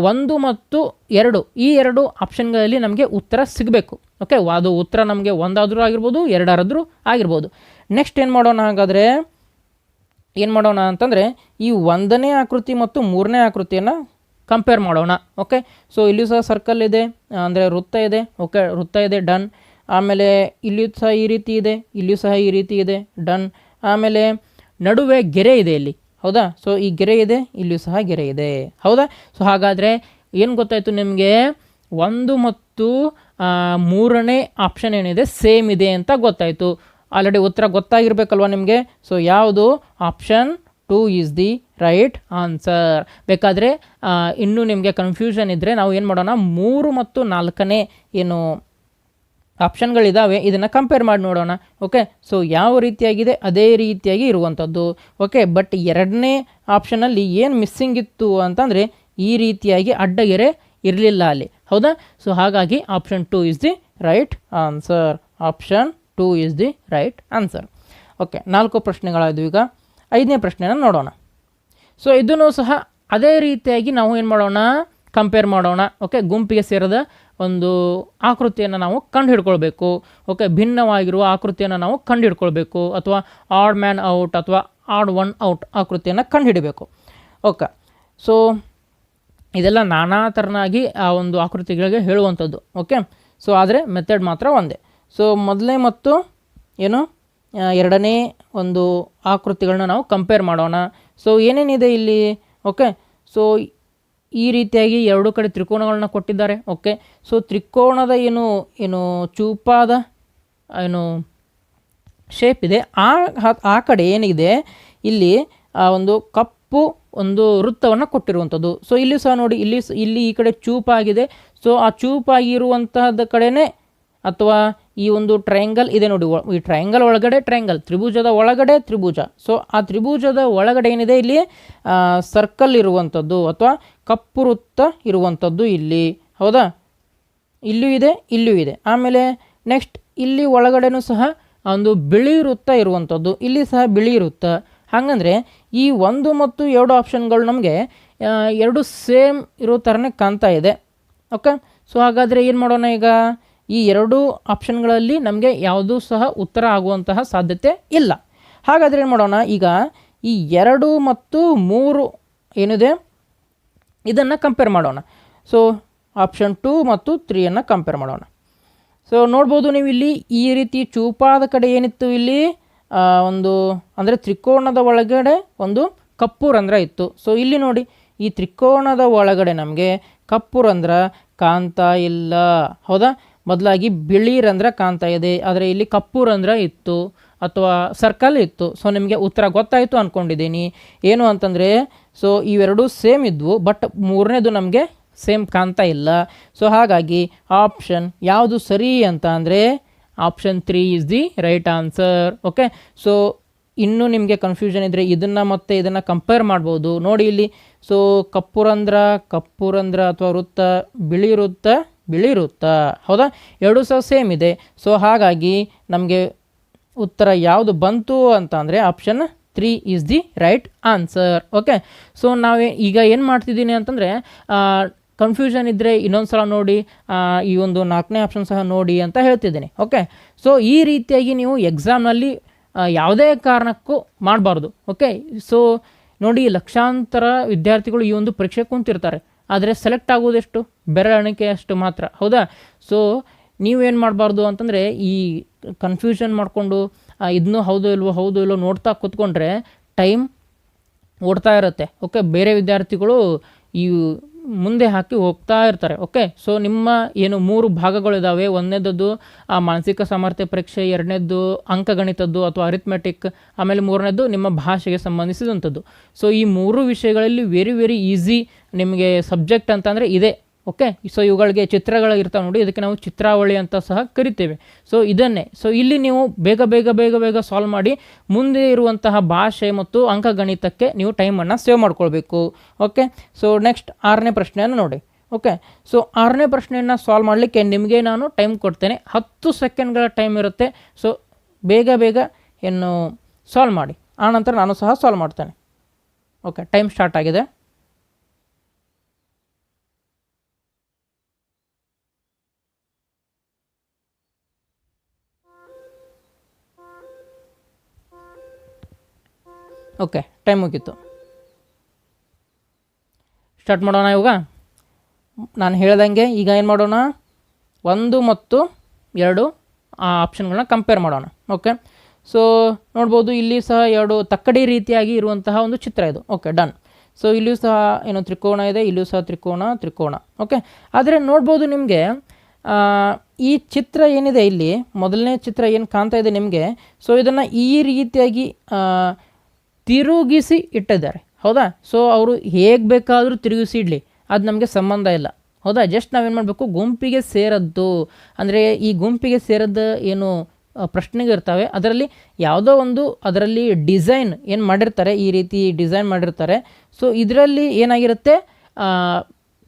Speaker 1: 1 ಮತ್ತು 2 ಈ 2 ಆಪ್ಷನ್ಗಳಲ್ಲಿ ನಮಗೆ ಉತ್ತರ ಸಿಗಬೇಕು. ಓಕೆ, ಅದು ಉತ್ತರ ನಮಗೆ 1 ಆದರೂ ಆಗಿರ್ಬೋದು, 2 ಆದರೂ ಆಗಿರ್ಬೋದು. ನೆಕ್ಸ್ಟ್ ಏನು ಮಾಡೋಣ, ಹಾಗಾದರೆ ಏನು ಮಾಡೋಣ ಅಂತಂದರೆ ಈ 1ನೇ ಆಕೃತಿ ಮತ್ತು 3ನೇ ಆಕೃತಿಯನ್ನು ಕಂಪೇರ್ ಮಾಡೋಣ. ಓಕೆ, ಸೊ ಇಲ್ಲಿಯೂ ಸಹ ಸರ್ಕಲ್ ಇದೆ, ಅಂದರೆ ವೃತ್ತ ಇದೆ. ಓಕೆ, ವೃತ್ತ ಇದೆ, ಡನ್. ಆಮೇಲೆ ಇಲ್ಲಿಯೂ ಸಹ ಈ ರೀತಿ ಇದೆ, ಇಲ್ಲಿಯೂ ಸಹ ಈ ರೀತಿ ಇದೆ, ಡನ್. ಆಮೇಲೆ ನಡುವೆ ಗೆರೆ ಇದೆ ಇಲ್ಲಿ. ಹೌದಾ? ಸೊ ಈ ಗೆರೆ ಇದೆ, ಇಲ್ಲಿಯೂ ಸಹ ಗೆರೆ ಇದೆ. ಹೌದಾ? ಸೊ ಹಾಗಾದರೆ ಏನು ಗೊತ್ತಾಯಿತು ನಿಮಗೆ, 1 ಮತ್ತು 3ನೇ ಆಪ್ಷನ್ ಏನಿದೆ ಸೇಮ್ ಇದೆ ಅಂತ ಗೊತ್ತಾಯಿತು. ಆಲ್ರೆಡಿ ಉತ್ತರ ಗೊತ್ತಾಗಿರ್ಬೇಕಲ್ವ ನಿಮಗೆ. ಸೊ ಯಾವುದು? Option 2 is the right answer. ಬೇಕಾದರೆ ಇನ್ನೂ ನಿಮಗೆ ಕನ್ಫ್ಯೂಷನ್ ಇದ್ದರೆ ನಾವು ಏನು ಮಾಡೋಣ, 3 ಮತ್ತು 4ನೇ ಏನು ಆಪ್ಷನ್ಗಳಿದ್ದಾವೆ ಇದನ್ನು ಕಂಪೇರ್ ಮಾಡಿ ನೋಡೋಣ. ಓಕೆ, ಸೊ ಯಾವ ರೀತಿಯಾಗಿದೆ ಅದೇ ರೀತಿಯಾಗಿ ಇರುವಂಥದ್ದು. ಓಕೆ, ಬಟ್ 2ನೇ ಆಪ್ಷನಲ್ಲಿ ಏನು ಮಿಸ್ಸಿಂಗ್ ಇತ್ತು ಅಂತಂದರೆ ಈ ರೀತಿಯಾಗಿ ಅಡ್ಡಗೆರೆ ಇರಲಿಲ್ಲ ಅಲ್ಲಿ. ಹೌದಾ? ಸೊ ಹಾಗಾಗಿ option 2 is the right answer. Option 2 is the right answer. Okay, 4 ಪ್ರಶ್ನೆಗಳಾದವು. ಈಗ 5ನೇ ಪ್ರಶ್ನೆನ ನೋಡೋಣ. ಸೊ ಇದನ್ನು ಸಹ ಅದೇ ರೀತಿಯಾಗಿ ನಾವು ಏನು ಮಾಡೋಣ, ಕಂಪೇರ್ ಮಾಡೋಣ. ಓಕೆ, ಗುಂಪಿಗೆ ಸೇರಿದ ಒಂದು ಆಕೃತಿಯನ್ನು ನಾವು ಕಂಡು ಹಿಡ್ಕೊಳ್ಬೇಕು. ಓಕೆ, ಭಿನ್ನವಾಗಿರುವ ಆಕೃತಿಯನ್ನು ನಾವು ಕಂಡು ಹಿಡ್ಕೊಳ್ಬೇಕು, ಅಥವಾ ಆಡ್ ಮ್ಯಾನ್ ಔಟ್ ಅಥವಾ ಆಡ್ ಒನ್ ಔಟ್ ಆಕೃತಿಯನ್ನು ಕಂಡು ಹಿಡಿಬೇಕು. ಓಕೆ, ಸೊ ಇದೆಲ್ಲ ನಾನಾ ಥರನಾಗಿ ಆ ಒಂದು ಆಕೃತಿಗಳಿಗೆ ಹೇಳುವಂಥದ್ದು. ಓಕೆ, ಸೊ ಆದರೆ ಮೆಥಡ್ ಮಾತ್ರ ಒಂದೇ. ಸೊ ಮೊದಲನೇ ಮತ್ತು ಏನು 2ನೇ ಒಂದು ಆಕೃತಿಗಳನ್ನ ನಾವು ಕಂಪೇರ್ ಮಾಡೋಣ. ಸೊ ಏನೇನಿದೆ ಇಲ್ಲಿ? ಓಕೆ, ಸೊ ಈ ರೀತಿಯಾಗಿ ಎರಡು ಕಡೆ ತ್ರಿಕೋನಗಳನ್ನ ಕೊಟ್ಟಿದ್ದಾರೆ. ಓಕೆ, ಸೊ ತ್ರಿಕೋನದ ಏನು ಏನು ಚೂಪಾದ ಏನು ಶೇಪ್ ಇದೆ, ಆ ಕಡೆ ಏನಿದೆ ಇಲ್ಲಿ ಒಂದು ಕಪ್ಪು ಒಂದು ವೃತ್ತವನ್ನು ಕೊಟ್ಟಿರುವಂಥದ್ದು. ಸೊ ಇಲ್ಲಿ ಸಹ ನೋಡಿ, ಇಲ್ಲಿ ಈ ಕಡೆ ಚೂಪಾಗಿದೆ. ಸೊ ಆ ಚೂಪಾಗಿರುವಂತಹದ ಕಡೆನೇ ಅಥವಾ ಈ ಒಂದು ಟ್ರಯಾಂಗಲ್ ಇದೆ ನೋಡಿ, ಈ ಟ್ರಯಾಂಗಲ್ ಒಳಗಡೆ ಟ್ರಯಾಂಗಲ್, ತ್ರಿಭುಜದ ಒಳಗಡೆ ತ್ರಿಭುಜ. ಸೊ ಆ ತ್ರಿಭುಜದ ಒಳಗಡೆ ಏನಿದೆ ಇಲ್ಲಿ ಸರ್ಕಲ್ ಇರುವಂಥದ್ದು ಅಥವಾ ಕಪ್ಪು ವೃತ್ತ ಇರುವಂಥದ್ದು ಇಲ್ಲಿ. ಹೌದಾ, ಇಲ್ಲೂ ಇದೆ, ಇಲ್ಲೂ ಇದೆ. ಆಮೇಲೆ ನೆಕ್ಸ್ಟ್ ಇಲ್ಲಿ ಒಳಗಡೆನೂ ಸಹ ಒಂದು ಬಿಳಿ ವೃತ್ತ ಇರುವಂಥದ್ದು, ಇಲ್ಲಿ ಸಹ ಬಿಳಿ ವೃತ್ತ. ಹಾಗಂದರೆ ಈ 1 ಮತ್ತು 2 ಆಪ್ಷನ್ಗಳು ನಮಗೆ ಎರಡು ಸೇಮ್ ಇರೋ ಥರನೇ ಕಾಣ್ತಾ ಇದೆ. ಓಕೆ, ಸೊ ಹಾಗಾದರೆ ಏನು ಮಾಡೋಣ, ಈಗ ಈ ಎರಡೂ ಆಪ್ಷನ್ಗಳಲ್ಲಿ ನಮಗೆ ಯಾವುದೂ ಸಹ ಉತ್ತರ ಆಗುವಂತಹ ಸಾಧ್ಯತೆ ಇಲ್ಲ. ಹಾಗಾದರೆ ಏನು ಮಾಡೋಣ, ಈಗ ಈ 2 ಮತ್ತು 3 ಏನಿದೆ ಇದನ್ನು ಕಂಪೇರ್ ಮಾಡೋಣ. ಸೊ ಆಪ್ಷನ್ 2 ಮತ್ತು 3ಯನ್ನು ಕಂಪೇರ್ ಮಾಡೋಣ. ಸೊ ನೋಡ್ಬೋದು ನೀವು ಇಲ್ಲಿ ಈ ರೀತಿ ಚೂಪಾದ ಕಡೆ ಏನಿತ್ತು, ಇಲ್ಲಿ ಒಂದು ಅಂದರೆ ತ್ರಿಕೋನದ ಒಳಗಡೆ ಒಂದು ಕಪ್ಪು ರಂಧ್ರ ಇತ್ತು. ಸೊ ಇಲ್ಲಿ ನೋಡಿ, ಈ ತ್ರಿಕೋನದ ಒಳಗಡೆ ನಮಗೆ ಕಪ್ಪು ರಂಧ್ರ ಕಾಣ್ತಾ ಇಲ್ಲ. ಹೌದಾ, ಬದಲಾಗಿ ಬಿಳಿ ರಂಧ್ರ ಕಾಣ್ತಾ ಇದೆ. ಆದರೆ ಇಲ್ಲಿ ಕಪ್ಪು ರಂಧ್ರ ಇತ್ತು ಅಥವಾ ಸರ್ಕಲ್ ಇತ್ತು. ಸೊ ನಿಮಗೆ ಉತ್ತರ ಗೊತ್ತಾಯಿತು ಅಂದ್ಕೊಂಡಿದ್ದೀನಿ. ಏನು ಅಂತಂದರೆ, ಸೊ ಇವೆರಡೂ ಸೇಮ್ ಇದ್ವು, ಬಟ್ ಮೂರನೇದು ನಮಗೆ ಸೇಮ್ ಕಾಣ್ತಾ ಇಲ್ಲ. ಸೊ ಹಾಗಾಗಿ ಆಪ್ಷನ್ ಯಾವುದು ಸರಿ ಅಂತ ಅಂದರೆ option 3 is the right answer. Okay, so ಇನ್ನೂ ನಿಮಗೆ ಕನ್ಫ್ಯೂಷನ್ ಇದ್ದರೆ ಇದನ್ನು ಮತ್ತು ಇದನ್ನು ಕಂಪೇರ್ ಮಾಡ್ಬೋದು. ನೋಡಿ ಇಲ್ಲಿ, ಸೊ ಕಪ್ಪು ರಂಧ್ರ ಅಥವಾ ವೃತ್ತ, ಬಿಳಿ ವೃತ್ತ. ಹೌದಾ, ಎರಡೂ ಸಹ ಸೇಮ್ ಇದೆ. ಸೊ ಹಾಗಾಗಿ ನಮಗೆ ಉತ್ತರ ಯಾವುದು ಬಂತು ಅಂತ ಅಂದರೆ option 3 is the right answer. Okay, so ಈಗ ಏನು ಮಾಡ್ತಿದ್ದೀನಿ ಅಂತಂದರೆ, ಕನ್ಫ್ಯೂಷನ್ ಇದ್ದರೆ ಇನ್ನೊಂದು ಸಲ ನೋಡಿ, ಈ ಒಂದು 4ನೇ ಆಪ್ಷನ್ ಸಹ ನೋಡಿ ಅಂತ ಹೇಳ್ತಿದ್ದೀನಿ. ಓಕೆ, ಸೊ ಈ ರೀತಿಯಾಗಿ ನೀವು ಎಕ್ಸಾಮ್ನಲ್ಲಿ ಯಾವುದೇ ಕಾರಣಕ್ಕೂ ಮಾಡಬಾರ್ದು. ಓಕೆ, ಸೊ ನೋಡಿ, ಲಕ್ಷಾಂತರ ವಿದ್ಯಾರ್ಥಿಗಳು ಈ ಒಂದು ಪರೀಕ್ಷೆ ಕುಂತಿರ್ತಾರೆ, ಆದರೆ ಸೆಲೆಕ್ಟ್ ಆಗೋದೆಷ್ಟು, ಬೆರಳೆಣಿಕೆಯಷ್ಟು ಮಾತ್ರ. ಹೌದಾ, ಸೊ ನೀವೇನು ಮಾಡಬಾರ್ದು ಅಂತಂದರೆ, ಈ ಕನ್ಫ್ಯೂಷನ್ ಮಾಡಿಕೊಂಡು ಇದನ್ನೂ ಹೌದು ಇಲ್ವೋ ನೋಡ್ತಾ ಕೂತ್ಕೊಂಡ್ರೆ ಟೈಮ್ ಓಡ್ತಾ ಇರುತ್ತೆ. ಓಕೆ, ಬೇರೆ ವಿದ್ಯಾರ್ಥಿಗಳು ಈ ಮುಂದೆ ಹಾಕಿ ಹೋಗ್ತಾ ಇರ್ತಾರೆ. ಓಕೆ, ಸೊ ನಿಮ್ಮ ಏನು 3 ಭಾಗಗಳಿದ್ದಾವೆ. ಒಂದನೇದು ಮಾನಸಿಕ ಸಾಮರ್ಥ್ಯ ಪರೀಕ್ಷೆ, ಎರಡನೇದು ಅಂಕಗಣಿತದ್ದು ಅಥವಾ ಅರಿಥ್ಮೆಟಿಕ್, ಆಮೇಲೆ ಮೂರನೇದು ನಿಮ್ಮ ಭಾಷೆಗೆ ಸಂಬಂಧಿಸಿದಂಥದ್ದು. ಸೊ ಈ 3 ವಿಷಯಗಳಲ್ಲಿ ವೆರಿ ಈಸಿ ನಿಮಗೆ ಸಬ್ಜೆಕ್ಟ್ ಅಂತಂದರೆ ಇದೆ. ಓಕೆ, ಸೊ ಇವುಗಳಿಗೆ ಚಿತ್ರಗಳು ಇರ್ತಾವೆ ನೋಡಿ, ಇದಕ್ಕೆ ನಾವು ಚಿತ್ರಾವಳಿ ಅಂತ ಸಹ ಕರಿತೇವೆ. ಸೊ ಇದನ್ನೇ, ಸೊ ಇಲ್ಲಿ ನೀವು ಬೇಗ ಸಾಲ್ವ್ ಮಾಡಿ ಮುಂದೆ ಇರುವಂತಹ ಭಾಷೆ ಮತ್ತು ಅಂಕಗಣಿತಕ್ಕೆ ನೀವು ಟೈಮನ್ನು ಸೇವ್ ಮಾಡ್ಕೊಳ್ಬೇಕು. ಓಕೆ, ಸೊ ನೆಕ್ಸ್ಟ್ 6ನೇ ಪ್ರಶ್ನೆಯನ್ನು ನೋಡಿ. ಓಕೆ, ಸೊ 6ನೇ ಪ್ರಶ್ನೆಯನ್ನು ಸಾಲ್ವ್ ಮಾಡಲಿಕ್ಕೆ ನಿಮಗೆ ನಾನು ಟೈಮ್ ಕೊಡ್ತೇನೆ. 10 ಸೆಕೆಂಡ್ಗಳ ಟೈಮ್ ಇರುತ್ತೆ. ಸೊ ಬೇಗ ಏನು ಸಾಲ್ವ್ ಮಾಡಿ, ಆನಂತರ ನಾನು ಸಹ ಸಾಲ್ವ್ ಮಾಡ್ತೇನೆ. ಓಕೆ, ಟೈಮ್ ಸ್ಟಾರ್ಟ್ ಆಗಿದೆ. ಓಕೆ, ಟೈಮ್ ಮುಗೀತು. ಸ್ಟಾರ್ಟ್ ಮಾಡೋಣ. ಇವಾಗ ನಾನು ಹೇಳ್ದಂಗೆ ಈಗ ಏನು ಮಾಡೋಣ, 1 ಮತ್ತು 2 ಆ ಆಪ್ಷನ್ಗಳನ್ನ ಕಂಪೇರ್ ಮಾಡೋಣ. ಓಕೆ, ಸೊ ನೋಡ್ಬೋದು ಇಲ್ಲಿ ಸಹ 2 ತಕ್ಕಡಿ ರೀತಿಯಾಗಿ ಇರುವಂತಹ ಒಂದು ಚಿತ್ರ ಇದು. Okay, done. ಸೊ ಇಲ್ಲಿಯೂ ಸಹ ಏನೋ ತ್ರಿಕೋನ ಇದೆ, ಇಲ್ಲಿಯೂ ಸಹ ತ್ರಿಕೋನ. ಓಕೆ, ಆದರೆ ನೋಡ್ಬೋದು ನಿಮಗೆ ಈ ಚಿತ್ರ ಏನಿದೆ ಇಲ್ಲಿ, ಮೊದಲನೇ ಚಿತ್ರ ಏನು ಕಾಣ್ತಾ ಇದೆ ನಿಮಗೆ, ಸೊ ಇದನ್ನು ಈ ರೀತಿಯಾಗಿ ತಿರುಗಿಸಿ ಇಟ್ಟಿದ್ದಾರೆ. ಹೌದಾ, ಸೊ ಅವರು ಹೇಗೆ ಬೇಕಾದರೂ ತಿರುಗಿಸಿ ಇಡಲಿ, ಅದು ನಮಗೆ ಸಂಬಂಧ ಇಲ್ಲ. ಹೌದಾ, ಜಸ್ಟ್ ನಾವೇನು ಮಾಡಬೇಕು, ಗುಂಪಿಗೆ ಸೇರದ್ದು ಅಂದರೆ ಈ ಗುಂಪಿಗೆ ಸೇರದ್ದು ಏನು ಪ್ರಶ್ನೆಗಳಿರ್ತವೆ, ಅದರಲ್ಲಿ ಯಾವುದೋ ಒಂದು ಅದರಲ್ಲಿ ಡಿಸೈನ್ ಏನು ಮಾಡಿರ್ತಾರೆ, ಈ ರೀತಿ ಡಿಸೈನ್ ಮಾಡಿರ್ತಾರೆ. ಸೊ ಇದರಲ್ಲಿ ಏನಾಗಿರುತ್ತೆ,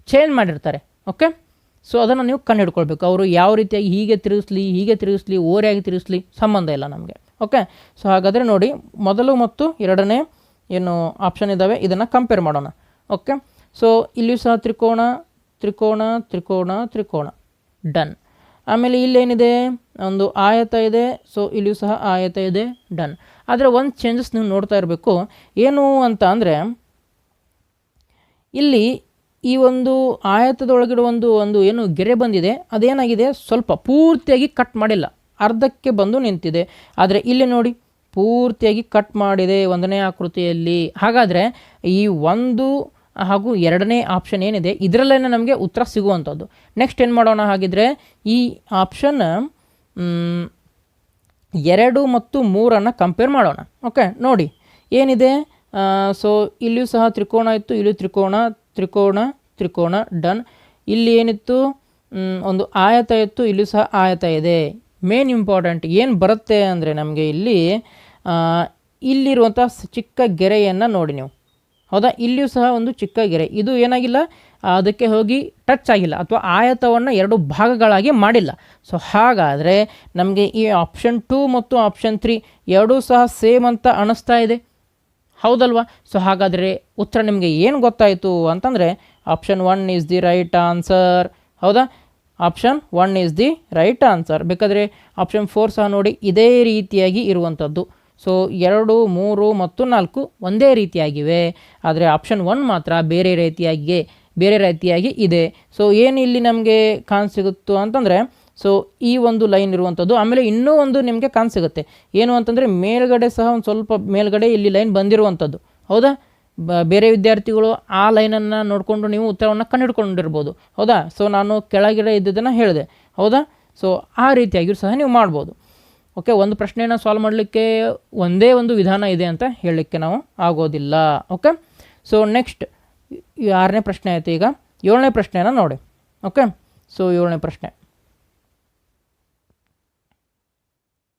Speaker 1: ಚೇಂಜ್ ಮಾಡಿರ್ತಾರೆ. ಓಕೆ, ಸೊ ಅದನ್ನು ನೀವು ಕಂಡು ಹಿಡ್ಕೊಳ್ಬೇಕು. ಅವರು ಯಾವ ರೀತಿಯಾಗಿ ಹೀಗೆ ತಿರುಗಿಸ್ಲಿ ಓರೆಯಾಗಿ ತಿರುಗಿಸ್ಲಿ ಸಂಬಂಧ ಇಲ್ಲ ನಮಗೆ. ಓಕೆ, ಸೊ ಹಾಗಾದರೆ ನೋಡಿ, ಮೊದಲು ಮತ್ತು 2ನೇ ಏನು ಆಪ್ಷನ್ ಇದ್ದಾವೆ ಇದನ್ನು ಕಂಪೇರ್ ಮಾಡೋಣ. ಓಕೆ, ಸೊ ಇಲ್ಲಿಯೂ ಸಹ ತ್ರಿಕೋನ, ಡನ್. ಆಮೇಲೆ ಇಲ್ಲೇನಿದೆ, ಒಂದು ಆಯತ ಇದೆ. ಸೊ ಇಲ್ಲಿಯೂ ಸಹ ಆಯತ ಇದೆ, ಡನ್. ಆದರೆ ಒಂದು ಚೇಂಜಸ್ ನೀವು ನೋಡ್ತಾ ಇರಬೇಕು. ಏನು ಅಂತ ಅಂದರೆ, ಇಲ್ಲಿ ಈ ಒಂದು ಆಯತದೊಳಗಡೆ ಒಂದು ಏನು ಗೆರೆ ಬಂದಿದೆ, ಅದೇನಾಗಿದೆ, ಸ್ವಲ್ಪ ಪೂರ್ತಿಯಾಗಿ ಕಟ್ ಮಾಡಿಲ್ಲ, ಅರ್ಧಕ್ಕೆ ಬಂದು ನಿಂತಿದೆ. ಆದರೆ ಇಲ್ಲಿ ನೋಡಿ, ಪೂರ್ತಿಯಾಗಿ ಕಟ್ ಮಾಡಿದೆ 1ನೇ ಆಕೃತಿಯಲ್ಲಿ. ಹಾಗಾದರೆ ಈ ಒಂದು ಹಾಗೂ ಎರಡನೇ ಆಪ್ಷನ್ ಏನಿದೆ ಇದರಲ್ಲೇ ನಮಗೆ ಉತ್ತರ ಸಿಗುವಂಥದ್ದು. ನೆಕ್ಸ್ಟ್ ಏನು ಮಾಡೋಣ, ಹಾಗಿದ್ರೆ ಈ ಆಪ್ಷನ್ 2 ಮತ್ತು 3 ಕಂಪೇರ್ ಮಾಡೋಣ. ಓಕೆ, ನೋಡಿ ಏನಿದೆ. ಸೊ ಇಲ್ಲಿಯೂ ಸಹ ತ್ರಿಕೋಣ ಇತ್ತು, ಇಲ್ಲಿ ತ್ರಿಕೋಣ ತ್ರಿಕೋಣ ತ್ರಿಕೋಣ ಡನ್. ಇಲ್ಲಿ ಏನಿತ್ತು, ಒಂದು ಆಯತ ಇತ್ತು, ಇಲ್ಲಿಯೂ ಸಹ ಆಯತ ಇದೆ. ಮೇನ್ ಇಂಪಾರ್ಟೆಂಟ್ ಏನು ಬರುತ್ತೆ ಅಂದರೆ ನಮಗೆ ಇಲ್ಲಿರುವಂಥ ಚಿಕ್ಕ ಗೆರೆಯನ್ನು ನೋಡಿ ನೀವು. ಹೌದಾ, ಇಲ್ಲಿಯೂ ಸಹ ಒಂದು ಚಿಕ್ಕ ಗೆರೆ, ಇದು ಏನಾಗಿಲ್ಲ, ಅದಕ್ಕೆ ಹೋಗಿ ಟಚ್ ಆಗಿಲ್ಲ ಅಥವಾ ಆಯತವನ್ನು 2 ಭಾಗಗಳಾಗಿ ಮಾಡಿಲ್ಲ. ಸೊ ಹಾಗಾದರೆ ನಮಗೆ ಈ ಆಪ್ಷನ್ 2 ಮತ್ತು ಆಪ್ಷನ್ 3 ಎರಡೂ ಸಹ ಸೇಮ್ ಅಂತ ಅನ್ನಿಸ್ತಾ ಇದೆ, ಹೌದಲ್ವಾ? ಸೊ ಹಾಗಾದರೆ ಉತ್ತರ ನಿಮಗೆ ಏನು ಗೊತ್ತಾಯಿತು ಅಂತಂದರೆ option 1 is the right answer. ಹೌದಾ, option 1 is the right answer. ಬೇಕಾದರೆ ಆಪ್ಷನ್ 4 ಸಹ ನೋಡಿ, ಇದೇ ರೀತಿಯಾಗಿ ಇರುವಂಥದ್ದು. ಸೊ 2, 3 ಮತ್ತು 4 ಒಂದೇ ರೀತಿಯಾಗಿವೆ, ಆದರೆ ಆಪ್ಷನ್ 1 ಮಾತ್ರ ಬೇರೆ ರೀತಿಯಾಗಿ ಇದೆ. ಸೊ ಏನು ಇಲ್ಲಿ ನಮಗೆ ಕಾಣಸಿಗುತ್ತೋ ಅಂತಂದರೆ, ಸೊ ಈ ಒಂದು ಲೈನ್ ಇರುವಂಥದ್ದು, ಆಮೇಲೆ ಇನ್ನೂ ಒಂದು ನಿಮಗೆ ಕಾಣಸಿಗುತ್ತೆ ಏನು ಅಂತಂದರೆ ಮೇಲ್ಗಡೆ ಸಹ ಒಂದು ಸ್ವಲ್ಪ ಮೇಲ್ಗಡೆ ಇಲ್ಲಿ ಲೈನ್ ಬಂದಿರುವಂಥದ್ದು. ಹೌದಾ, ಬೇರೆ ವಿದ್ಯಾರ್ಥಿಗಳು ಆ ಲೈನನ್ನು ನೋಡಿಕೊಂಡು ನೀವು ಉತ್ತರವನ್ನು ಕಂಡುಹಿಡ್ಕೊಂಡಿರ್ಬೋದು. ಹೌದಾ, ಸೊ ನಾನು ಕೆಳಗಡೆ ಇದ್ದದನ್ನು ಹೇಳಿದೆ. ಹೌದಾ, ಸೊ ಆ ರೀತಿಯಾಗಿಯೂ ಸಹ ನೀವು ಮಾಡ್ಬೋದು. ಓಕೆ, ಒಂದು ಪ್ರಶ್ನೆಯನ್ನು ಸಾಲ್ವ್ ಮಾಡಲಿಕ್ಕೆ ಒಂದೇ ಒಂದು ವಿಧಾನ ಇದೆ ಅಂತ ಹೇಳಲಿಕ್ಕೆ ನಾವು ಆಗೋದಿಲ್ಲ. ಓಕೆ, ಸೊ ನೆಕ್ಸ್ಟ್ 6ನೇ ಪ್ರಶ್ನೆ ಆಯಿತು. ಈಗ 7ನೇ ಪ್ರಶ್ನೆಯನ್ನು ನೋಡಿ. ಓಕೆ, ಸೊ 7ನೇ ಪ್ರಶ್ನೆ.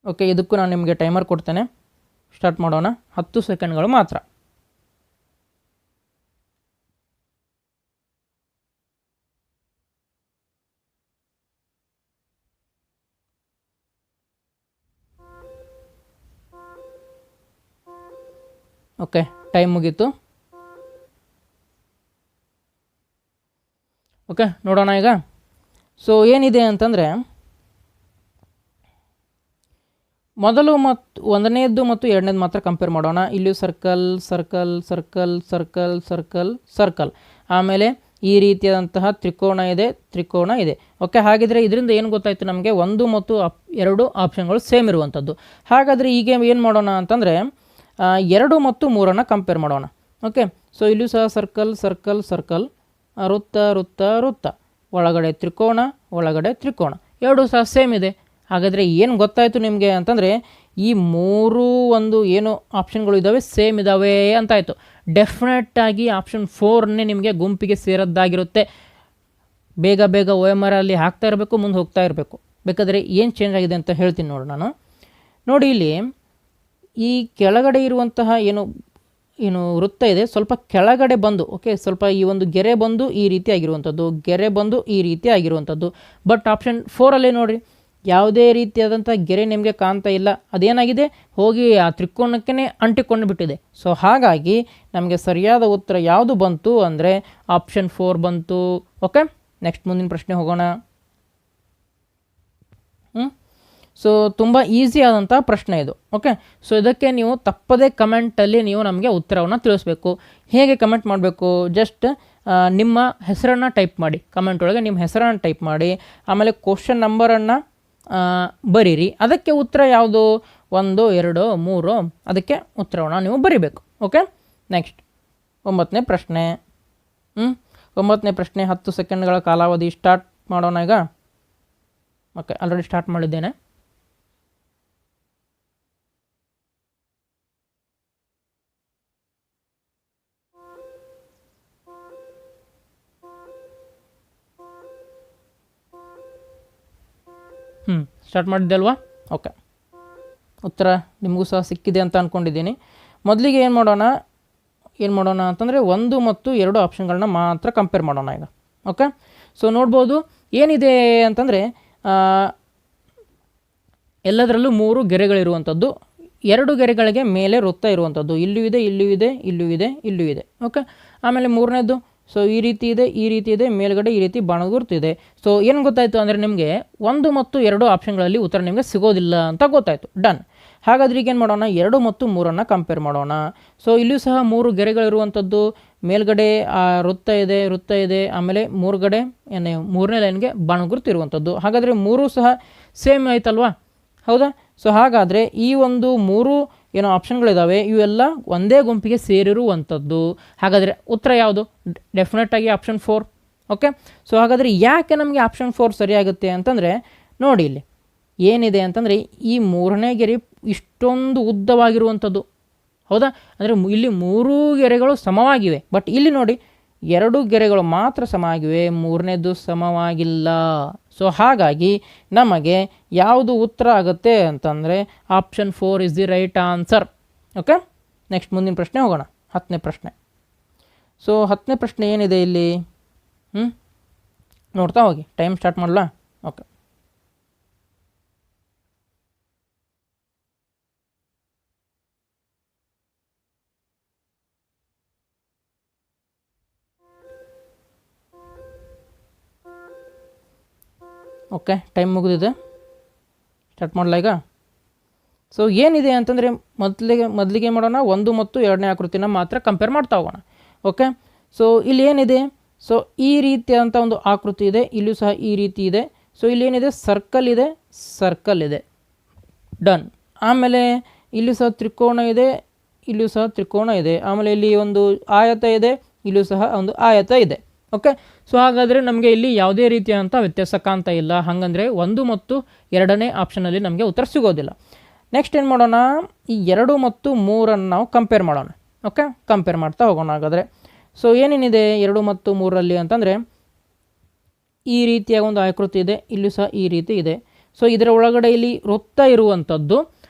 Speaker 1: ಓಕೆ, ಇದಕ್ಕೂ ನಾನು ನಿಮಗೆ ಟೈಮರ್ ಕೊಡ್ತೇನೆ. ಸ್ಟಾರ್ಟ್ ಮಾಡೋಣ, 10 ಸೆಕೆಂಡ್ಗಳು ಮಾತ್ರ. ಓಕೆ, ಟೈಮ್ ಮುಗೀತು. ಓಕೆ, ನೋಡೋಣ ಈಗ. ಸೊ ಏನಿದೆ ಅಂತಂದರೆ, ಮೊದಲು ಮತ್ತು 1ನೇದ್ದು ಮತ್ತು 2ನೇದು ಮಾತ್ರ ಕಂಪೇರ್ ಮಾಡೋಣ. ಇಲ್ಲಿ circle circle circle circle circle circle, ಆಮೇಲೆ ಈ ರೀತಿಯಾದಂತಹ ತ್ರಿಕೋಣ ಇದೆ. ಓಕೆ, ಹಾಗಿದ್ರೆ ಇದರಿಂದ ಏನು ಗೊತ್ತಾಯಿತು ನಮಗೆ, 1 ಮತ್ತು 2 ಆಪ್ಷನ್ಗಳು ಸೇಮ್ ಇರುವಂಥದ್ದು. ಹಾಗಾದರೆ ಈಗ ಏನು ಮಾಡೋಣ ಅಂತಂದರೆ 2 ಮತ್ತು 3 ಕಂಪೇರ್ ಮಾಡೋಣ. ಓಕೆ, ಸೊ ಇಲ್ಲಿಯೂ ಸಹ ಸರ್ಕಲ್ ಸರ್ಕಲ್ ಸರ್ಕಲ್, ವೃತ್ತ ವೃತ್ತ ವೃತ್ತ, ಒಳಗಡೆ ತ್ರಿಕೋಣ ಎರಡೂ ಸಹ ಸೇಮ್ ಇದೆ. ಹಾಗಾದರೆ ಏನು ಗೊತ್ತಾಯಿತು ನಿಮಗೆ ಅಂತಂದರೆ, ಈ 3 ಒಂದು ಏನು ಆಪ್ಷನ್ಗಳು ಇದ್ದಾವೆ ಸೇಮ್ ಇದ್ದಾವೆ ಅಂತಾಯಿತು. ಡೆಫಿನೆಟ್ಟಾಗಿ ಆಪ್ಷನ್ 4ನೇ ನಿಮಗೆ ಗುಂಪಿಗೆ ಸೇರದ್ದಾಗಿರುತ್ತೆ. ಬೇಗ OMR ಅಲ್ಲಿ ಹಾಕ್ತಾ ಇರಬೇಕು, ಮುಂದೆ ಹೋಗ್ತಾ ಇರಬೇಕು. ಬೇಕಾದರೆ ಏನು ಚೇಂಜ್ ಆಗಿದೆ ಅಂತ ಹೇಳ್ತೀನಿ ನೋಡಿ ನಾನು. ನೋಡಿ, ಇಲ್ಲಿ ಈ ಕೆಳಗಡೆ ಇರುವಂತಹ ಏನು ವೃತ್ತ ಇದೆ, ಸ್ವಲ್ಪ ಕೆಳಗಡೆ ಬಂದು, ಓಕೆ, ಸ್ವಲ್ಪ ಈ ಒಂದು ಗೆರೆ ಬಂದು ಈ ರೀತಿ ಆಗಿರುವಂಥದ್ದು, ಬಟ್ ಆಪ್ಷನ್ 4ಅಲ್ಲೇ ನೋಡಿರಿ ಯಾವುದೇ ರೀತಿಯಾದಂಥ ಗೆರೆ ನಿಮಗೆ ಕಾಣ್ತಾ ಇಲ್ಲ. ಅದೇನಾಗಿದೆ, ಹೋಗಿ ಆ ತ್ರಿಕೋನಕ್ಕೇ ಅಂಟಿಕೊಂಡು ಬಿಟ್ಟಿದೆ. ಸೊ ಹಾಗಾಗಿ ನಮಗೆ ಸರಿಯಾದ ಉತ್ತರ ಯಾವುದು ಬಂತು ಅಂದರೆ ಆಪ್ಷನ್ 4 ಬಂತು. ಓಕೆ, ನೆಕ್ಸ್ಟ್ ಮುಂದಿನ ಪ್ರಶ್ನೆ ಹೋಗೋಣ. ಸೊ ತುಂಬ ಈಸಿ ಆದಂಥ ಪ್ರಶ್ನೆ ಇದು. ಓಕೆ, ಸೊ ಇದಕ್ಕೆ ನೀವು ತಪ್ಪದೇ ಕಮೆಂಟಲ್ಲಿ ನೀವು ನಮಗೆ ಉತ್ತರವನ್ನು ತಿಳಿಸ್ಬೇಕು. ಹೇಗೆ ಕಮೆಂಟ್ ಮಾಡಬೇಕು, ಜಸ್ಟ್ ನಿಮ್ಮ ಹೆಸರನ್ನು ಟೈಪ್ ಮಾಡಿ, ಕಮೆಂಟ್ ಒಳಗೆ ನಿಮ್ಮ ಹೆಸರನ್ನು ಟೈಪ್ ಮಾಡಿ, ಆಮೇಲೆ ಕ್ವಶನ್ ನಂಬರನ್ನು ಬರೀರಿ. ಅದಕ್ಕೆ ಉತ್ತರ ಯಾವುದು, 1, 2, 3 ಅದಕ್ಕೆ ಉತ್ತರವನ್ನು ನೀವು ಬರೀಬೇಕು. ಓಕೆ, ನೆಕ್ಸ್ಟ್ 9ನೇ ಪ್ರಶ್ನೆ. 9ನೇ ಪ್ರಶ್ನೆ 10 ಸೆಕೆಂಡ್ಗಳ ಕಾಲಾವಧಿ. ಸ್ಟಾರ್ಟ್ ಮಾಡೋಣ ಈಗ. ಓಕೆ, ಆಲ್ರೆಡಿ ಸ್ಟಾರ್ಟ್ ಮಾಡಿದ್ದೇನೆ. ಸ್ಟಾರ್ಟ್ ಮಾಡಿದ್ದೆ ಅಲ್ವಾ? ಓಕೆ, ಉತ್ತರ ನಿಮಗೂ ಸಹ ಸಿಕ್ಕಿದೆ ಅಂತ ಅಂದ್ಕೊಂಡಿದ್ದೀನಿ. ಮೊದಲಿಗೆ ಏನು ಮಾಡೋಣ ಅಂತಂದರೆ 1 ಮತ್ತು 2 ಆಪ್ಷನ್ಗಳನ್ನ ಮಾತ್ರ ಕಂಪೇರ್ ಮಾಡೋಣ ಈಗ. ಓಕೆ, ಸೊ ನೋಡ್ಬೋದು ಏನಿದೆ ಅಂತಂದರೆ ಎಲ್ಲದರಲ್ಲೂ 3 ಗೆರೆಗಳಿರುವಂಥದ್ದು, 2 ಗೆರೆಗಳಿಗೆ ಮೇಲೆ ವೃತ್ತ ಇರುವಂಥದ್ದು, ಇಲ್ಲೂ ಇದೆ. ಓಕೆ, ಆಮೇಲೆ 3ನೇದು ಸೊ ಈ ರೀತಿ ಇದೆ, ಮೇಲ್ಗಡೆ ಈ ರೀತಿ ಬಾಣದ ಗುರುತಿದೆ. ಸೊ ಏನು ಗೊತ್ತಾಯಿತು ಅಂದರೆ ನಿಮಗೆ 1 ಮತ್ತು 2 ಆಪ್ಷನ್ಗಳಲ್ಲಿ ಉತ್ತರ ನಿಮಗೆ ಸಿಗೋದಿಲ್ಲ ಅಂತ ಗೊತ್ತಾಯಿತು. ಡನ್. ಹಾಗಾದ್ರೆ ಈಗ ಏನು ಮಾಡೋಣ, 2 ಮತ್ತು 3 ಕಂಪೇರ್ ಮಾಡೋಣ. ಸೊ ಇಲ್ಲಿಯೂ ಸಹ 3 ಗೆರೆಗಳಿರುವಂಥದ್ದು, ಮೇಲ್ಗಡೆ ವೃತ್ತ ಇದೆ, ಆಮೇಲೆ 3ನೇ ಲೈನ್ಗೆ ಬಾಣ ಗುರುತು ಇರುವಂಥದ್ದು. ಹಾಗಾದರೆ 3 ಸಹ ಸೇಮ್ ಆಯ್ತಲ್ವಾ? ಹೌದಾ? ಸೊ ಹಾಗಾದರೆ ಈ ಒಂದು 3 ಏನೋ ಆಪ್ಷನ್ಗಳಿದ್ದಾವೆ, ಇವೆಲ್ಲ ಒಂದೇ ಗುಂಪಿಗೆ ಸೇರಿರುವಂಥದ್ದು. ಹಾಗಾದರೆ ಉತ್ತರ ಯಾವುದು? ಡೆಫಿನೆಟಾಗಿ ಆಪ್ಷನ್ 4. ಓಕೆ, ಸೊ ಹಾಗಾದರೆ ಯಾಕೆ ನಮಗೆ ಆಪ್ಷನ್ 4 ಸರಿಯಾಗುತ್ತೆ ಅಂತಂದರೆ ನೋಡಿ ಇಲ್ಲಿ ಏನಿದೆ ಅಂತಂದರೆ ಈ ಮೂರನೇ ಗೆರೆ ಇಷ್ಟೊಂದು ಉದ್ದವಾಗಿರುವಂಥದ್ದು. ಹೌದಾ? ಅಂದರೆ ಇಲ್ಲಿ 3 ಗೆರೆಗಳು ಸಮವಾಗಿವೆ, ಬಟ್ ಇಲ್ಲಿ ನೋಡಿ 2 ಗೆರೆಗಳು ಮಾತ್ರ ಸಮ ಆಗಿವೆ, 3ನೇದು ಸಮವಾಗಿಲ್ಲ. ಸೊ ಹಾಗಾಗಿ ನಮಗೆ ಯಾವುದು ಉತ್ತರ ಆಗುತ್ತೆ ಅಂತಂದರೆ option 4 is the right answer. Okay, next ಮುಂದಿನ ಪ್ರಶ್ನೆ ಹೋಗೋಣ. 10ನೇ ಪ್ರಶ್ನೆ. ಸೊ 10ನೇ ಪ್ರಶ್ನೆ ಏನಿದೆ ಇಲ್ಲಿ? ನೋಡ್ತಾ ಹೋಗಿ, ಟೈಮ್ ಸ್ಟಾರ್ಟ್ ಮಾಡಲಾ? ಓಕೆ, ಓಕೆ, ಟೈಮ್ ಮುಗಿದಿದೆ, ಸ್ಟಾರ್ಟ್ ಮಾಡಲ ಈಗ. ಸೊ ಏನಿದೆ ಅಂತಂದರೆ ಮೊದಲಿಗೆ ಮಾಡೋಣ, 1 ಮತ್ತು 2ನೇ ಆಕೃತಿನ ಮಾತ್ರ ಕಂಪೇರ್ ಮಾಡ್ತಾ ಹೋಗೋಣ. ಓಕೆ, ಸೊ ಇಲ್ಲಿ ಏನಿದೆ? ಸೊ ಈ ರೀತಿಯಾದಂಥ ಒಂದು ಆಕೃತಿ ಇದೆ, ಇಲ್ಲೂ ಸಹ ಈ ರೀತಿ ಇದೆ. ಸೊ ಇಲ್ಲಿ ಏನಿದೆ? ಸರ್ಕಲ್ ಇದೆ, ಸರ್ಕಲ್ ಇದೆ, ಡನ್. ಆಮೇಲೆ ಇಲ್ಲೂ ಸಹ ತ್ರಿಕೋಣ ಇದೆ, ಇಲ್ಲೂ ಸಹ ತ್ರಿಕೋಣ ಇದೆ. ಆಮೇಲೆ ಇಲ್ಲಿ ಒಂದು ಆಯತ ಇದೆ, ಇಲ್ಲೂ ಸಹ ಒಂದು ಆಯತ ಇದೆ. ಓಕೆ, ಸೊ ಹಾಗಾದರೆ ನಮಗೆ ಇಲ್ಲಿ ಯಾವುದೇ ರೀತಿಯಾದಂಥ ವ್ಯತ್ಯಾಸ ಕಾಣ್ತಾ ಇಲ್ಲ. ಹಾಗಂದರೆ 1 ಮತ್ತು 2ನೇ ಆಪ್ಷನಲ್ಲಿ ನಮಗೆ ಉತ್ತರ ಸಿಗೋದಿಲ್ಲ. ನೆಕ್ಸ್ಟ್ ಏನು ಮಾಡೋಣ? ಈ 2 ಮತ್ತು 3ಅನ್ನು ನಾವು ಕಂಪೇರ್ ಮಾಡೋಣ. ಓಕೆ, ಕಂಪೇರ್ ಮಾಡ್ತಾ ಹೋಗೋಣ. ಹಾಗಾದರೆ ಸೊ ಏನೇನಿದೆ 2 ಮತ್ತು 3ರಲ್ಲಿ ಅಂತಂದರೆ ಈ ರೀತಿಯ ಒಂದು ಆಕೃತಿ ಇದೆ, ಇಲ್ಲೂ ಸಹ ಈ ರೀತಿ ಇದೆ. ಸೊ ಇದರ ಒಳಗಡೆ ಇಲ್ಲಿ ವೃತ್ತ ಇರುವಂಥದ್ದು.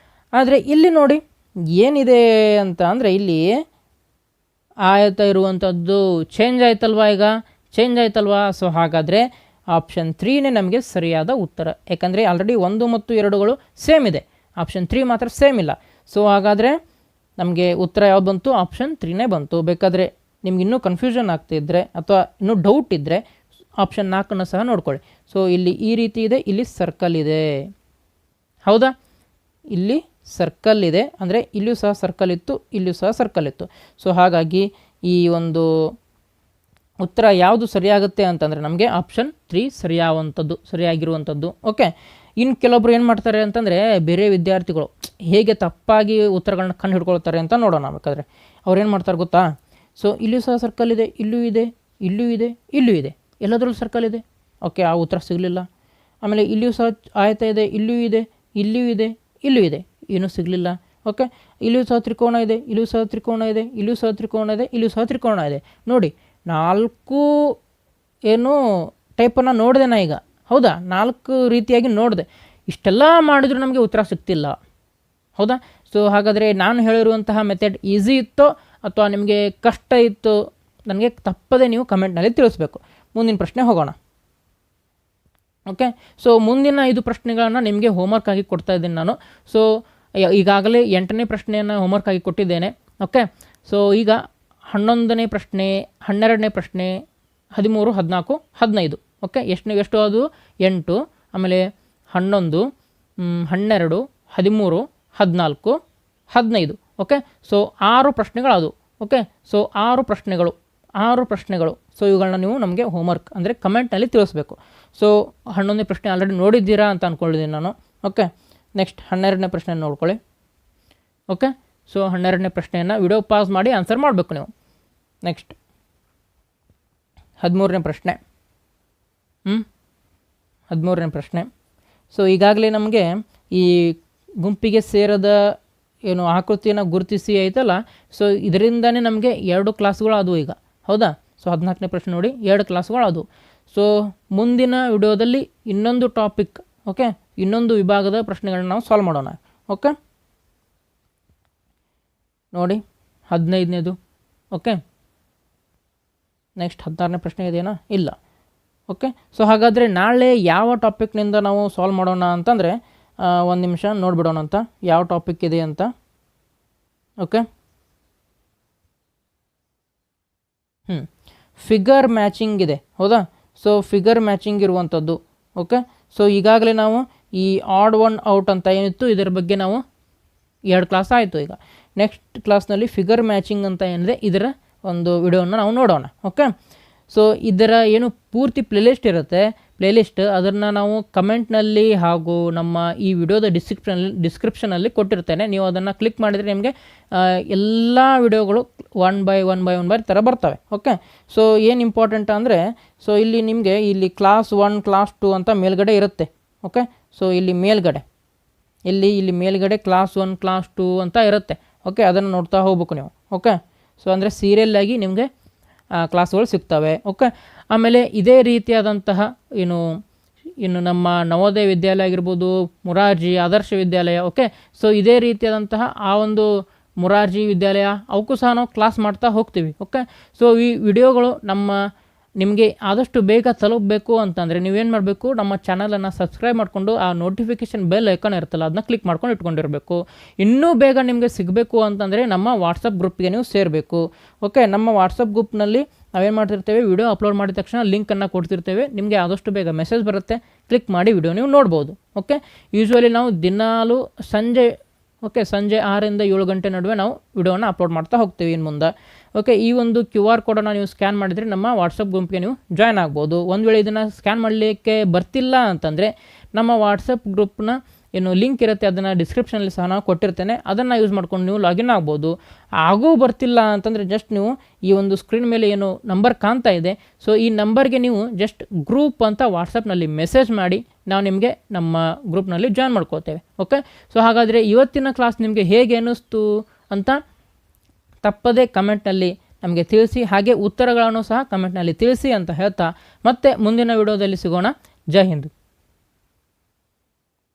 Speaker 1: ಆದರೆ ಇಲ್ಲಿ ನೋಡಿ ಏನಿದೆ ಅಂತ ಅಂದರೆ ಇಲ್ಲಿ ಆಯತ ಇರುವಂಥದ್ದು. ಚೇಂಜ್ ಆಯ್ತಲ್ವಾ? ಈಗ ಚೇಂಜ್ ಆಯ್ತಲ್ವಾ? ಸೊ ಹಾಗಾದರೆ ಆಪ್ಷನ್ 3ನೇ ನಮಗೆ ಸರಿಯಾದ ಉತ್ತರ. ಯಾಕಂದರೆ ಆಲ್ರೆಡಿ 1 ಮತ್ತು 2ಗಳು ಸೇಮ್ ಇದೆ, ಆಪ್ಷನ್ 3 ಮಾತ್ರ ಸೇಮ್ ಇಲ್ಲ. ಸೊ ಹಾಗಾದರೆ ನಮಗೆ ಉತ್ತರ ಯಾವ್ದು ಬಂತು? ಆಪ್ಷನ್ 3ನೇ ಬಂತು. ಬೇಕಾದರೆ ನಿಮ್ಗೆ ಇನ್ನೂ ಕನ್ಫ್ಯೂಷನ್ ಆಗ್ತಿದ್ರೆ ಅಥವಾ ಇನ್ನೂ ಡೌಟ್ ಇದ್ದರೆ ಆಪ್ಷನ್ 4ನ್ನು ಸಹ ನೋಡ್ಕೊಳ್ಳಿ. ಸೊ ಇಲ್ಲಿ ಈ ರೀತಿ ಇದೆ, ಇಲ್ಲಿ ಸರ್ಕಲ್ ಇದೆ. ಹೌದಾ? ಇಲ್ಲಿ ಸರ್ಕಲ್ ಇದೆ, ಅಂದರೆ ಇಲ್ಲೂ ಸಹ ಸರ್ಕಲ್ ಇತ್ತು, ಇಲ್ಲೂ ಸಹ ಸರ್ಕಲ್ ಇತ್ತು. ಸೊ ಹಾಗಾಗಿ ಈ ಒಂದು ಉತ್ತರ ಯಾವುದು ಸರಿಯಾಗುತ್ತೆ ಅಂತಂದರೆ ನಮಗೆ ಆಪ್ಷನ್ 3 ಸರಿಯಾಗಿರುವಂಥದ್ದು. ಓಕೆ, ಇನ್ನು ಕೆಲವೊಬ್ರು ಏನು ಮಾಡ್ತಾರೆ ಅಂತಂದರೆ ಬೇರೆ ವಿದ್ಯಾರ್ಥಿಗಳು ಹೇಗೆ ತಪ್ಪಾಗಿ ಉತ್ತರಗಳನ್ನ ಕಂಡು ಹಿಡ್ಕೊಳ್ತಾರೆ ಅಂತ ನೋಡೋಣ. ಬೇಕಾದರೆ ಅವ್ರು ಏನು ಮಾಡ್ತಾರೆ ಗೊತ್ತಾ? ಸೊ ಇಲ್ಲೂ ಸಹ ಸರ್ಕಲ್ ಇದೆ, ಇಲ್ಲೂ ಇದೆ, ಇಲ್ಲೂ ಇದೆ, ಇಲ್ಲೂ ಇದೆ, ಎಲ್ಲದರಲ್ಲೂ ಸರ್ಕಲ್ ಇದೆ. ಓಕೆ, ಆ ಉತ್ತರ ಸಿಗಲಿಲ್ಲ. ಆಮೇಲೆ ಇಲ್ಲಿಯೂ ಸಹ ಆಯತ ಇದೆ, ಇಲ್ಲೂ ಇದೆ, ಇಲ್ಲೂ ಇದೆ, ಇಲ್ಲೂ ಇದೆ, ಏನೂ ಸಿಗಲಿಲ್ಲ. ಓಕೆ, ಇಲ್ಲೂ ಸಹ ತ್ರಿಕೋಣ ಇದೆ, ಇಲ್ಲೂ ಸಹ ತ್ರಿಕೋಣ ಇದೆ, ಇಲ್ಲೂ ಸಹ ತ್ರಿಕೋಣ ಇದೆ, ಇಲ್ಲೂ ಸಹ ತ್ರಿಕೋಣ ಇದೆ. ನೋಡಿ 4 ಏನು ಟೈಪನ್ನು ನೋಡಿದೆ ನಾ ಈಗ. ಹೌದಾ? 4 ರೀತಿಯಾಗಿ ನೋಡಿದೆ. ಇಷ್ಟೆಲ್ಲ ಮಾಡಿದರೂ ನಮಗೆ ಉತ್ತರ ಸಿಗ್ತಿಲ್ಲ. ಹೌದಾ? ಸೊ ಹಾಗಾದರೆ ನಾನು ಹೇಳಿರುವಂತಹ ಮೆಥಡ್ ಈಸಿ ಇತ್ತೋ ಅಥವಾ ನಿಮಗೆ ಕಷ್ಟ ಇತ್ತು, ನನಗೆ ತಪ್ಪದೆ ನೀವು ಕಮೆಂಟ್ನಲ್ಲಿ ತಿಳಿಸ್ಬೇಕು. ಮುಂದಿನ ಪ್ರಶ್ನೆ ಹೋಗೋಣ. ಓಕೆ, ಸೊ ಮುಂದಿನ 5 ಪ್ರಶ್ನೆಗಳನ್ನು ನಿಮಗೆ ಹೋಮ್ವರ್ಕ್ ಆಗಿ ಕೊಡ್ತಾ ಇದ್ದೀನಿ ನಾನು. ಸೊ ಈಗಾಗಲೇ 8ನೇ ಪ್ರಶ್ನೆಯನ್ನು ಹೋಮ್ವರ್ಕ್ ಆಗಿ ಕೊಟ್ಟಿದ್ದೇನೆ. ಓಕೆ, ಸೊ ಈಗ 11ನೇ ಪ್ರಶ್ನೆ, 12ನೇ ಪ್ರಶ್ನೆ, 13, 14, 15. ಓಕೆ, ಎಷ್ಟು ಅದು? 8, ಆಮೇಲೆ 11, 12, 13, 14, 15. ಓಕೆ, ಸೊ 6 ಪ್ರಶ್ನೆಗಳು. ಓಕೆ, ಸೊ 6 ಪ್ರಶ್ನೆಗಳು. ಸೊ ಇವುಗಳನ್ನ ನೀವು ನಮಗೆ ಹೋಮ್ವರ್ಕ್ ಅಂದರೆ ಕಮೆಂಟ್ನಲ್ಲಿ ತಿಳಿಸ್ಬೇಕು. ಸೊ 11ನೇ ಪ್ರಶ್ನೆ ಆಲ್ರೆಡಿ ನೋಡಿದ್ದೀರಾ ಅಂತ ಅಂದ್ಕೊಂಡಿದ್ದೀನಿ ನಾನು. ಓಕೆ, ನೆಕ್ಸ್ಟ್ 12ನೇ ಪ್ರಶ್ನೆ ನೋಡ್ಕೊಳ್ಳಿ. ಓಕೆ, ಸೊ 12ನೇ ಪ್ರಶ್ನೆಯನ್ನು ವಿಡಿಯೋ ಪಾಸ್ ಮಾಡಿ ಆನ್ಸರ್ ಮಾಡಬೇಕು ನೀವು. ನೆಕ್ಸ್ಟ್ 13ನೇ ಪ್ರಶ್ನೆ. 13ನೇ ಪ್ರಶ್ನೆ. ಸೊ ಈಗಾಗಲೇ ನಮಗೆ ಈ ಗುಂಪಿಗೆ ಸೇರದ ಏನು ಆಕೃತಿಯನ್ನು ಗುರುತಿಸಿ ಐತಲ್ಲ, ಸೊ ಇದರಿಂದನೇ ನಮಗೆ 2 ಕ್ಲಾಸ್ಗಳು ಆದವು ಈಗ. ಹೌದಾ? ಸೊ 14ನೇ ಪ್ರಶ್ನೆ ನೋಡಿ, 2 ಕ್ಲಾಸ್ಗಳು ಆದವು. ಸೊ ಮುಂದಿನ ವಿಡಿಯೋದಲ್ಲಿ ಇನ್ನೊಂದು ಟಾಪಿಕ್, ಓಕೆ, ಇನ್ನೊಂದು ವಿಭಾಗದ ಪ್ರಶ್ನೆಗಳನ್ನ ನಾವು ಸಾಲ್ವ್ ಮಾಡೋಣ. ಓಕೆ, ನೋಡಿ 15ನೇದು. ಓಕೆ, ನೆಕ್ಸ್ಟ್ 16ನೇ ಪ್ರಶ್ನೆ ಇದೆಯಾ? ಇಲ್ಲ. ಓಕೆ, ಸೊ ಹಾಗಾದರೆ ನಾಳೆ ಯಾವ ಟಾಪಿಕ್ನಿಂದ ನಾವು ಸಾಲ್ವ್ ಮಾಡೋಣ ಅಂತಂದರೆ ಒಂದು ನಿಮಿಷ ನೋಡಿಬಿಡೋಣ ಅಂತ ಯಾವ ಟಾಪಿಕ್ ಇದೆ ಅಂತ. ಓಕೆ, ಫಿಗರ್ ಮ್ಯಾಚಿಂಗ್ ಇದೆ. ಹೌದಾ? ಸೊ ಫಿಗರ್ ಮ್ಯಾಚಿಂಗ್ ಇರುವಂಥದ್ದು. ಓಕೆ, ಸೊ ಈಗಾಗಲೇ ನಾವು ಈ ಆಡ್ ಒನ್ ಔಟ್ ಅಂತ ಏನಿತ್ತು ಇದರ ಬಗ್ಗೆ ನಾವು 2 ಕ್ಲಾಸ್ ಆಯಿತು. ಈಗ ನೆಕ್ಸ್ಟ್ ಕ್ಲಾಸ್ನಲ್ಲಿ ಫಿಗರ್ ಮ್ಯಾಚಿಂಗ್ ಅಂತ ಏನಿದೆ ಇದರ ಒಂದು ವಿಡಿಯೋನ ನಾವು ನೋಡೋಣ. ಓಕೆ, ಸೊ ಇದರ ಏನು ಪೂರ್ತಿ ಪ್ಲೇಲಿಸ್ಟ್ ಇರುತ್ತೆ, ಪ್ಲೇಲಿಸ್ಟ್ ಅದನ್ನು ನಾವು ಕಮೆಂಟ್ನಲ್ಲಿ ಹಾಗೂ ನಮ್ಮ ಈ ವಿಡಿಯೋದ ಡಿಸ್ಕ್ರಿಪ್ಷನಲ್ಲಿ ಕೊಟ್ಟಿರ್ತೇನೆ. ನೀವು ಅದನ್ನು ಕ್ಲಿಕ್ ಮಾಡಿದರೆ ನಿಮಗೆ ಎಲ್ಲ ವಿಡಿಯೋಗಳು ಒನ್ ಬೈ ಥರ ಬರ್ತವೆ. ಓಕೆ, ಸೊ ಏನು ಇಂಪಾರ್ಟೆಂಟ್ ಅಂದರೆ, ಸೊ ಇಲ್ಲಿ ನಿಮಗೆ ಇಲ್ಲಿ ಕ್ಲಾಸ್ 1 ಕ್ಲಾಸ್ 2 ಅಂತ ಮೇಲ್ಗಡೆ ಇರುತ್ತೆ. ಓಕೆ, ಸೊ ಇಲ್ಲಿ ಮೇಲ್ಗಡೆ ಇಲ್ಲಿ ಮೇಲ್ಗಡೆ ಕ್ಲಾಸ್ 1 ಕ್ಲಾಸ್ 2 ಅಂತ ಇರುತ್ತೆ. ಓಕೆ, ಅದನ್ನು ನೋಡ್ತಾ ಹೋಗ್ಬೇಕು ನೀವು. ಓಕೆ, ಸೊ ಅಂದರೆ ಸೀರಿಯಲ್ಲಾಗಿ ನಿಮಗೆ ಕ್ಲಾಸ್ಗಳು ಸಿಗ್ತವೆ. ಓಕೆ, ಆಮೇಲೆ ಇದೇ ರೀತಿಯಾದಂತಹ ಇನ್ನು ನಮ್ಮ ನವೋದಯ ವಿದ್ಯಾಲಯ ಆಗಿರ್ಬೋದು, ಮುರಾರ್ಜಿ ಆದರ್ಶ ವಿದ್ಯಾಲಯ. ಓಕೆ, ಸೊ ಇದೇ ರೀತಿಯಾದಂತಹ ಆ ಒಂದು ಮುರಾರ್ಜಿ ವಿದ್ಯಾಲಯ ಅವಕ್ಕೂ ಸಹ ನಾವು ಕ್ಲಾಸ್ ಮಾಡ್ತಾ ಹೋಗ್ತೀವಿ. ಓಕೆ, ಸೊ ಈ ವಿಡಿಯೋಗಳು ನಿಮಗೆ ಆದಷ್ಟು ಬೇಗ ತಲುಪಬೇಕು ಅಂತಂದರೆ ನೀವೇನು ಮಾಡಬೇಕು, ನಮ್ಮ ಚಾನಲನ್ನು ಸಬ್ಸ್ಕ್ರೈಬ್ ಮಾಡಿಕೊಂಡು ಆ ನೋಟಿಫಿಕೇಷನ್ ಬೆಲ್ ಐಕಾನ್ ಇರುತ್ತಲ್ಲ ಅದನ್ನ ಕ್ಲಿಕ್ ಮಾಡ್ಕೊಂಡು ಇಟ್ಕೊಂಡಿರಬೇಕು. ಇನ್ನೂ ಬೇಗ ನಿಮಗೆ ಸಿಗಬೇಕು ಅಂತಂದರೆ ನಮ್ಮ ವಾಟ್ಸಪ್ ಗ್ರೂಪ್ಗೆ ನೀವು ಸೇರಬೇಕು. ಓಕೆ, ನಮ್ಮ ವಾಟ್ಸಪ್ ಗ್ರೂಪ್ನಲ್ಲಿ ನಾವೇನು ಮಾಡ್ತಿರ್ತೇವೆ, ವಿಡಿಯೋ ಅಪ್ಲೋಡ್ ಮಾಡಿದ ತಕ್ಷಣ ಲಿಂಕನ್ನು ಕೊಡ್ತಿರ್ತೇವೆ. ನಿಮಗೆ ಆದಷ್ಟು ಬೇಗ ಮೆಸೇಜ್ ಬರುತ್ತೆ, ಕ್ಲಿಕ್ ಮಾಡಿ ವಿಡಿಯೋ ನೀವು ನೋಡ್ಬೋದು. ಓಕೆ, ಯೂಶ್ವಲಿ ನಾವು ದಿನಾಲೂ ಸಂಜೆ 6 ರಿಂದ 7 ಗಂಟೆ ನಡುವೆ ನಾವು ವಿಡಿಯೋನ ಅಪ್ಲೋಡ್ ಮಾಡ್ತಾ ಹೋಗ್ತೀವಿ ಇನ್ನು ಮುಂದೆ. ಓಕೆ, ಈ ಒಂದು QR ಕೋಡನ್ನು ನೀವು ಸ್ಕ್ಯಾನ್ ಮಾಡಿದರೆ ನಮ್ಮ ವಾಟ್ಸಪ್ ಗ್ರೂಪ್ಗೆ ನೀವು ಜಾಯ್ನ್ ಆಗ್ಬೋದು. ಒಂದು ವೇಳೆ ಇದನ್ನು ಸ್ಕ್ಯಾನ್ ಮಾಡಲಿಕ್ಕೆ ಬರ್ತಿಲ್ಲ ಅಂತಂದರೆ ನಮ್ಮ ವಾಟ್ಸಪ್ ಗ್ರೂಪ್ನ ಲಿಂಕ್ ಇರುತ್ತೆ, ಅದನ್ನು ಡಿಸ್ಕ್ರಿಪ್ಷನಲ್ಲಿ ಸಹ ನಾವು ಕೊಟ್ಟಿರ್ತೇನೆ. ಅದನ್ನು ಯೂಸ್ ಮಾಡ್ಕೊಂಡು ನೀವು ಲಾಗಿನ್ ಆಗ್ಬೋದು. ಆಗೂ ಬರ್ತಿಲ್ಲ ಅಂತಂದರೆ ಜಸ್ಟ್ ನೀವು ಈ ಒಂದು ಸ್ಕ್ರೀನ್ ಮೇಲೆ ನಂಬರ್ ಕಾಣ್ತಾ ಇದೆ, ಸೊ ಈ ನಂಬರ್ಗೆ ನೀವು ಜಸ್ಟ್ ಗ್ರೂಪ್ ಅಂತ ವಾಟ್ಸಪ್ನಲ್ಲಿ ಮೆಸೇಜ್ ಮಾಡಿ ನಾವು ನಿಮಗೆ ನಮ್ಮ ಗ್ರೂಪ್ನಲ್ಲಿ ಜಾಯ್ನ್ ಮಾಡ್ಕೋತೇವೆ. ಓಕೆ, ಸೊ ಹಾಗಾದರೆ ಇವತ್ತಿನ ಕ್ಲಾಸ್ ನಿಮಗೆ ಹೇಗೆ ಅನ್ನಿಸ್ತು ಅಂತ ತಪ್ಪದೇ ಕಮೆಂಟ್ನಲ್ಲಿ ನಮಗೆ ತಿಳಿಸಿ, ಹಾಗೆ ಉತ್ತರಗಳನ್ನು ಸಹ ಕಮೆಂಟ್ನಲ್ಲಿ ತಿಳಿಸಿ ಅಂತ ಹೇಳ್ತಾ ಮತ್ತೆ ಮುಂದಿನ ವಿಡಿಯೋದಲ್ಲಿ ಸಿಗೋಣ. ಜೈ ಹಿಂದ್.